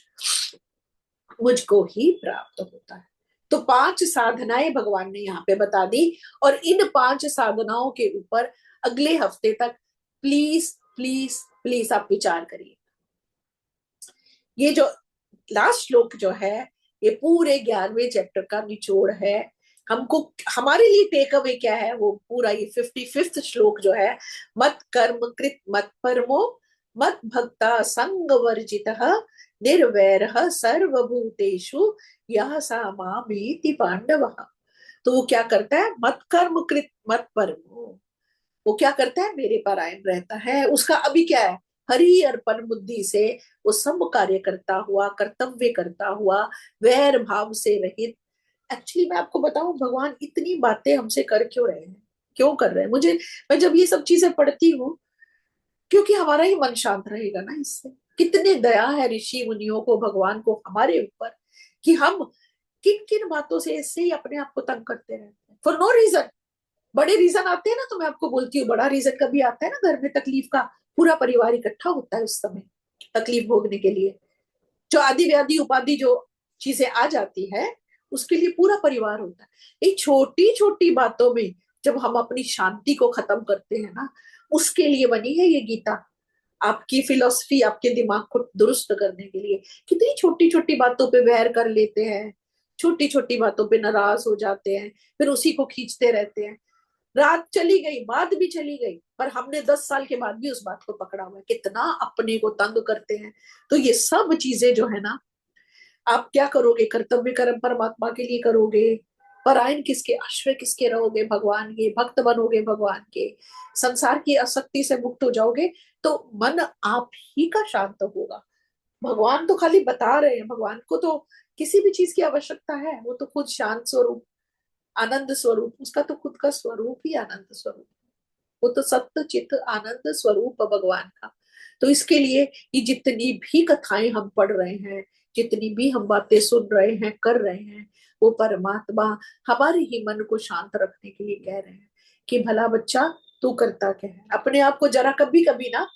मुझको ही प्राप्त होता है। तो 5 साधनाएं भगवान ने यहाँ पे बता दी, और इन 5 साधनाओं के ऊपर अगले हफ्ते तक प्लीज प्लीज प्लीज आप विचार करिए। ये जो लास्ट श्लोक जो है, ये पूरे 11वें चैप्टर का निचोड़ है। हमको हमारे लिए टेक अवे क्या है? वो पूरा ये 55th श्लोक जो है, मत कर्म कृत मत परमो मत भक्ता संग वर्जितः निर्वैरः सर्वभूतेषु यः सा मामेति पांडवः। तो वो क्या करता है? मत कर्म कृत मत परमो, वो क्या करता है? मेरे परायण रहता है। उसका अभी क्या है? हरि अर्पण बुद्धि से वो सब कार्य करता हुआ, कर्तव्य करता हुआ, वैर भाव से रहित। एक्चुअली मैं आपको बताऊं, भगवान इतनी बातें हमसे कर क्यों रहे हैं, क्यों कर रहे हैं? मैं जब ये सब चीजें पढ़ती हूँ, क्योंकि हमारा ही मन शांत रहेगा ना इससे। कितने दया है ऋषि मुनियों को, भगवान को हमारे ऊपर, कि हम किन किन बातों से इससे ही अपने आप को तंग करते रहते हैं फॉर नो रीजन। बड़े रीजन आते हैं ना, तो मैं आपको बोलती हूँ, बड़ा रीजन कभी आता है ना घर में तकलीफ का, पूरा परिवार इकट्ठा होता है उस समय तकलीफ भोगने के लिए। जो आदि व्याधि उपाधि जो चीजें आ जाती है, उसके लिए पूरा परिवार होता है। ये छोटी छोटी बातों में जब हम अपनी शांति को खत्म करते हैं ना, उसके लिए बनी है ये गीता। आपकी फिलोसफी आपके दिमाग को दुरुस्त करने के लिए। कितनी छोटी छोटी बातों पे वैर कर लेते हैं, छोटी छोटी बातों पे नाराज हो जाते हैं, फिर उसी को खींचते रहते हैं। रात चली गई, बात भी चली गई, पर हमने 10 साल के बाद भी उस बात को पकड़ा हुआ है। कितना अपने को तंग करते हैं। तो ये सब चीजें जो है ना, आप क्या करोगे? कर्तव्य कर्म परमात्मा के लिए करोगे, परायण किसके, आश्रय किसके रहोगे? भगवान के भक्त बनोगे, भगवान के, संसार की आसक्ति से मुक्त हो जाओगे, तो मन आप ही का शांत होगा। भगवान तो खाली बता रहे हैं, भगवान को तो किसी भी चीज की आवश्यकता है। वो तो खुद शांत स्वरूप, आनंद स्वरूप, उसका तो खुद का स्वरूप ही आनंद स्वरूप। वो तो सत्य चित्त आनंद स्वरूप भगवान का। तो इसके लिए ये जितनी भी कथाएं हम पढ़ रहे हैं, जितनी भी हम बातें सुन रहे हैं, कर रहे हैं, वो परमात्मा हमारे ही मन को शांत रखने के लिए कह रहे हैं कि भला बच्चा तू करता क्या है। अपने आप को जरा कभी कभी ना,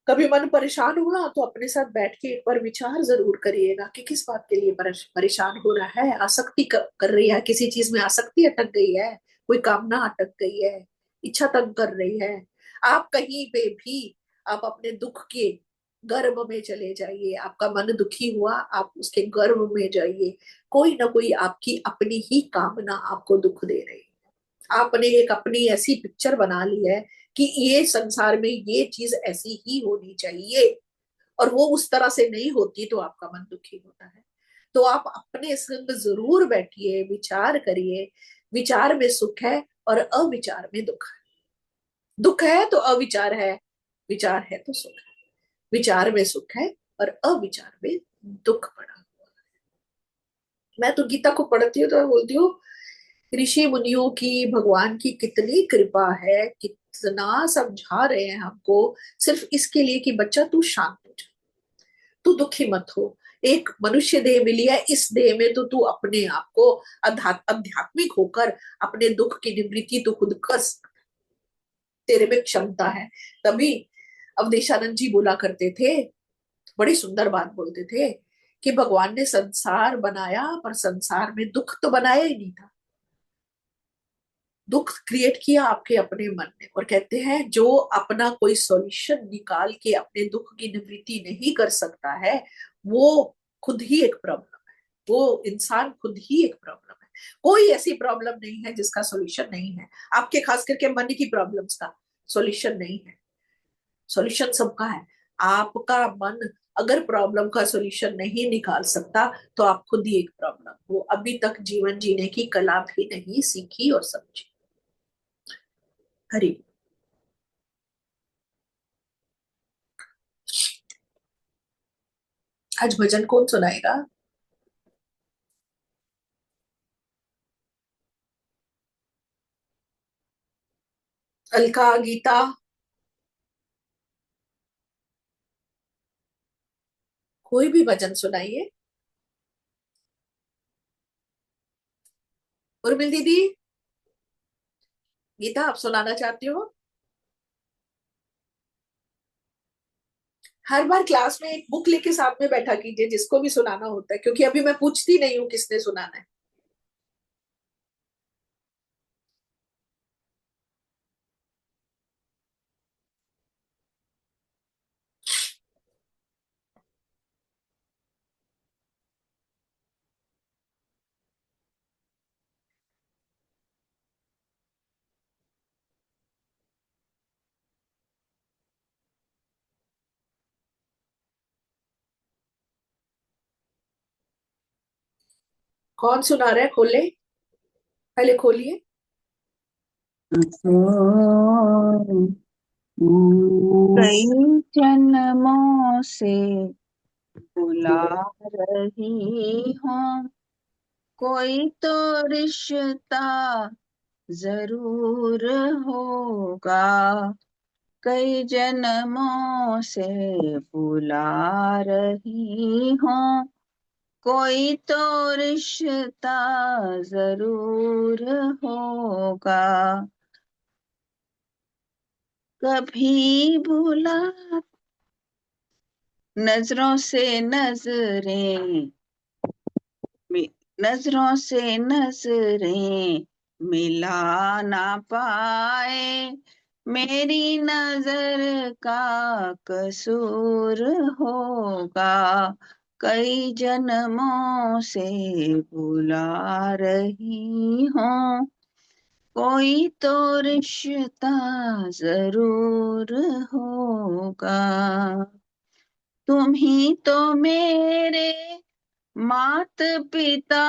कभी मन परेशान हुआ तो अपने साथ बैठ के एक बार विचार जरूर करिएगा कि किस बात के लिए परेशान हो रहा है। आसक्ति कर रही है किसी चीज में, आसक्ति अटक गई है, कोई कामना अटक गई है, इच्छा तंग कर रही है। आप कहीं पे भी आप अपने दुख के गर्भ में चले जाइए। आपका मन दुखी हुआ, आप उसके गर्भ में जाइए। कोई ना कोई आपकी अपनी ही कामना आपको दुख दे रही है। आपने एक अपनी ऐसी पिक्चर बना ली है कि ये संसार में ये चीज ऐसी ही होनी चाहिए, और वो उस तरह से नहीं होती तो आपका मन दुखी होता है। तो आप अपने संग जरूर बैठिए, विचार करिए। विचार में सुख है और अविचार में दुख है। दुख है तो अविचार है, विचार है तो सुख है। विचार में सुख है और अविचार में दुख पड़ा हुआ है। मैं तो गीता को पढ़ती हूँ तो मैं बोलती हूँ, ऋषि मुनियों की, भगवान की कितनी कृपा है, कितना समझा रहे हैं हमको, सिर्फ इसके लिए कि बच्चा तू शांत हो जा, तू दुखी मत हो। एक मनुष्य देह मिली है, इस देह में तो तू अपने आप को आध्यात्मिक होकर अपने दुख की निवृत्ति तो खुद कर सकता, तेरे में क्षमता है। तभी अवधेशानंद जी बोला करते थे, बड़ी सुंदर बात बोलते थे कि भगवान ने संसार बनाया पर संसार में दुख तो बनाया ही नहीं था, दुख क्रिएट किया आपके अपने मन ने। और कहते हैं जो अपना कोई सॉल्यूशन निकाल के अपने दुख की निवृत्ति नहीं कर सकता है, वो खुद ही एक प्रॉब्लम है, वो इंसान खुद ही एक प्रॉब्लम है। कोई ऐसी प्रॉब्लम नहीं है जिसका सॉल्यूशन नहीं है। आपके खास करके मन की प्रॉब्लम्स का सॉल्यूशन नहीं है, सॉल्यूशन सबका है। आपका मन अगर प्रॉब्लम का सॉल्यूशन नहीं निकाल सकता तो आप खुद ही एक प्रॉब्लम, वो अभी तक जीवन जीने की कला भी नहीं सीखी और समझी। हरी। आज भजन कौन सुनाएगा? अलका, गीता? कोई भी भजन सुनाइए। उर्मिल दीदी, गीता आप सुनाना चाहती हो? हर बार क्लास में एक बुक लेके साथ में बैठा कीजिए जिसको भी सुनाना होता है, क्योंकि अभी मैं पूछती नहीं हूँ किसने सुनाना है। कौन सुना रहा है? खोले, पहले खोलिए। कई जन्मों से बुला रही हूँ, कोई तो रिश्ता जरूर होगा। कई जन्मों से बुला रही हूँ, कोई तो रिश्ता जरूर होगा। कभी बुला नजरों से नजरें नजरों से नजरें मिला ना पाए, मेरी नजर का कसूर होगा। कई जन्मों से बुला रही हूँ, कोई तो रिश्ता जरूर होगा। तुम ही तो मेरे मात पिता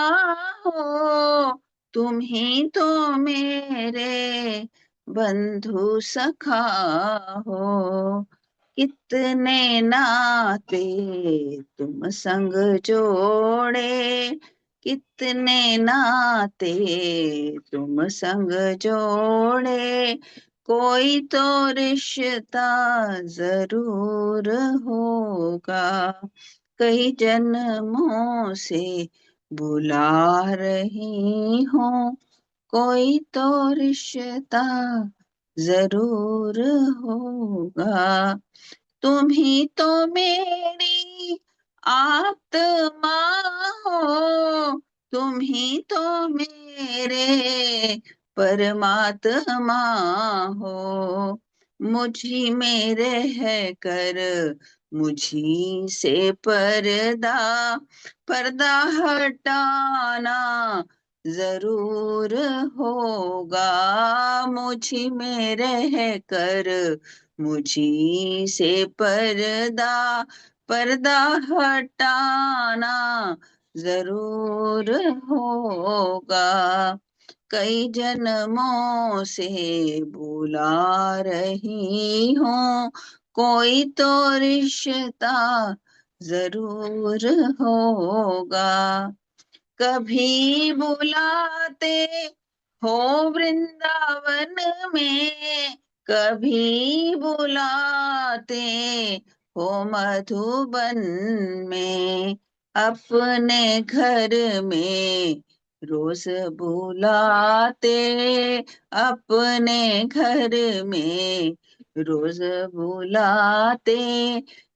हो, तुम ही तो मेरे बंधु सखा हो। कितने नाते तुम संग जोड़े, कितने नाते तुम संग जोड़े, कोई तो रिश्ता जरूर होगा। कई जन्मों से बुला रही हूँ, कोई तो रिश्ता जरूर होगा। तुम ही तो मेरी आत्मा हो, तुम ही तो मेरे परमात्मा हो। मुझी में रह कर मुझी से पर्दा पर्दा हटाना जरूर होगा। मुझी में रह कर मुझी से पर्दा पर्दा हटाना जरूर होगा। कई जन्मों से बुला रही हूँ, कोई तो रिश्ता जरूर होगा। कभी बुलाते हो वृंदावन में, कभी बुलाते हो मधुबन में, अपने घर में रोज बुलाते, अपने घर में रोज बुलाते,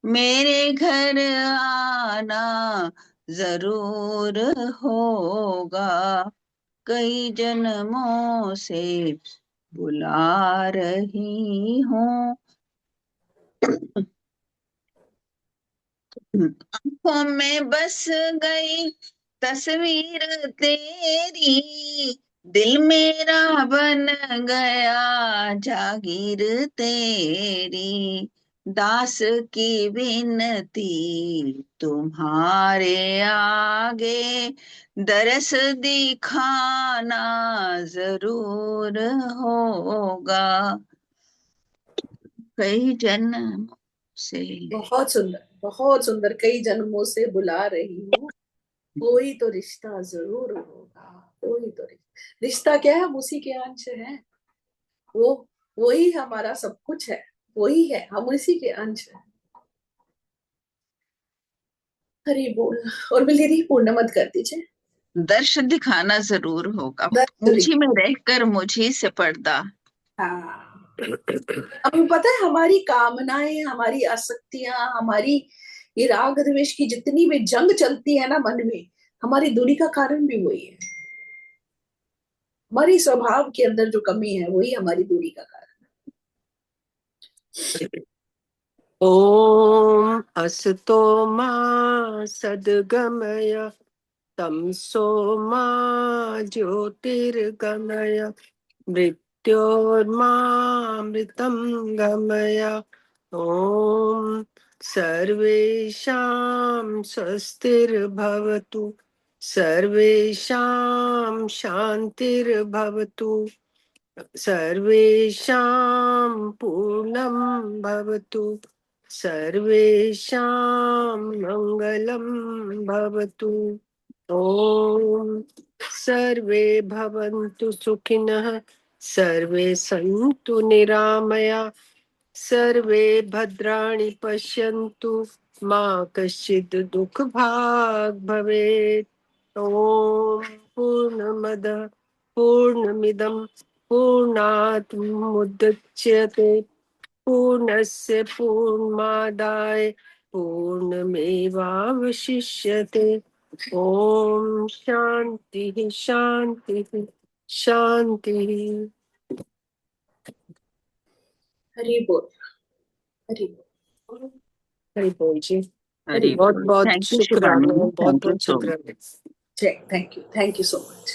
मेरे घर आना जरूर होगा। कई जन्मों से बुला रही हूँ, आंखों में बस गई तस्वीर तेरी दिल मेरा बन गया, जागीर तेरी दास की विनती तुम्हारे आगे, दरस दिखाना जरूर होगा। कई जन्म से बहुत सुंदर। कई जन्मों से बुला रही हूँ, कोई तो रिश्ता जरूर होगा। कोई तो रिश्ता क्या है, हम उसी के अंश हैं। वो वही हमारा सब कुछ है, वही है, हम उसी के अंश हैं। हरि बोल। और मिली पूर्ण मत कर दीजिए। दर्श दिखाना जरूर होगा, दर्श मुझी में रहकर मुझी से पर्दा। हाँ, हमें पता है हमारी कामनाएं, हमारी आसक्तियां, हमारी ये राग द्वेष की जितनी भी जंग चलती है ना मन में, हमारी दूरी का कारण भी वही है। हमारी स्वभाव के अंदर जो कमी है वही हमारी दूरी का कारण है। ॐ असतो मा सद्गमय तमसो मा ज्योतिर्गमय मृत्योर्मामृतं गमय। ॐ सर्वेषां स्वस्तिर्भवतु, सर्वेषां शान्तिर्भवतु, सर्वेषां पूर्णं भवतु, सर्वेषां मङ्गलं भवतु। ॐ सर्वे भवन्तु सुखिनः, सर्वे सन्तु निरामया, सर्वे भद्राणि पश्यन्तु, मा कश्चित् दुःखभाग् भवेत्। ॐ पूर्णमदः पूर्णमिदं पूर्णात् मुदच्यते, पूर्णस्य पूर्णमादाय पूर्णमेवावशिष्यते। ॐ शान्तिः शान्तिः शान्तिः। हरि बोल। हरि बोल। हरि बोल जी। हरि बहुत बोल। बहुत थैंक यू शुक्राना, शिवानी, बहुत थैंक यू बहुत सो मच। शुक्राना। जय, थैंक यू सो मच।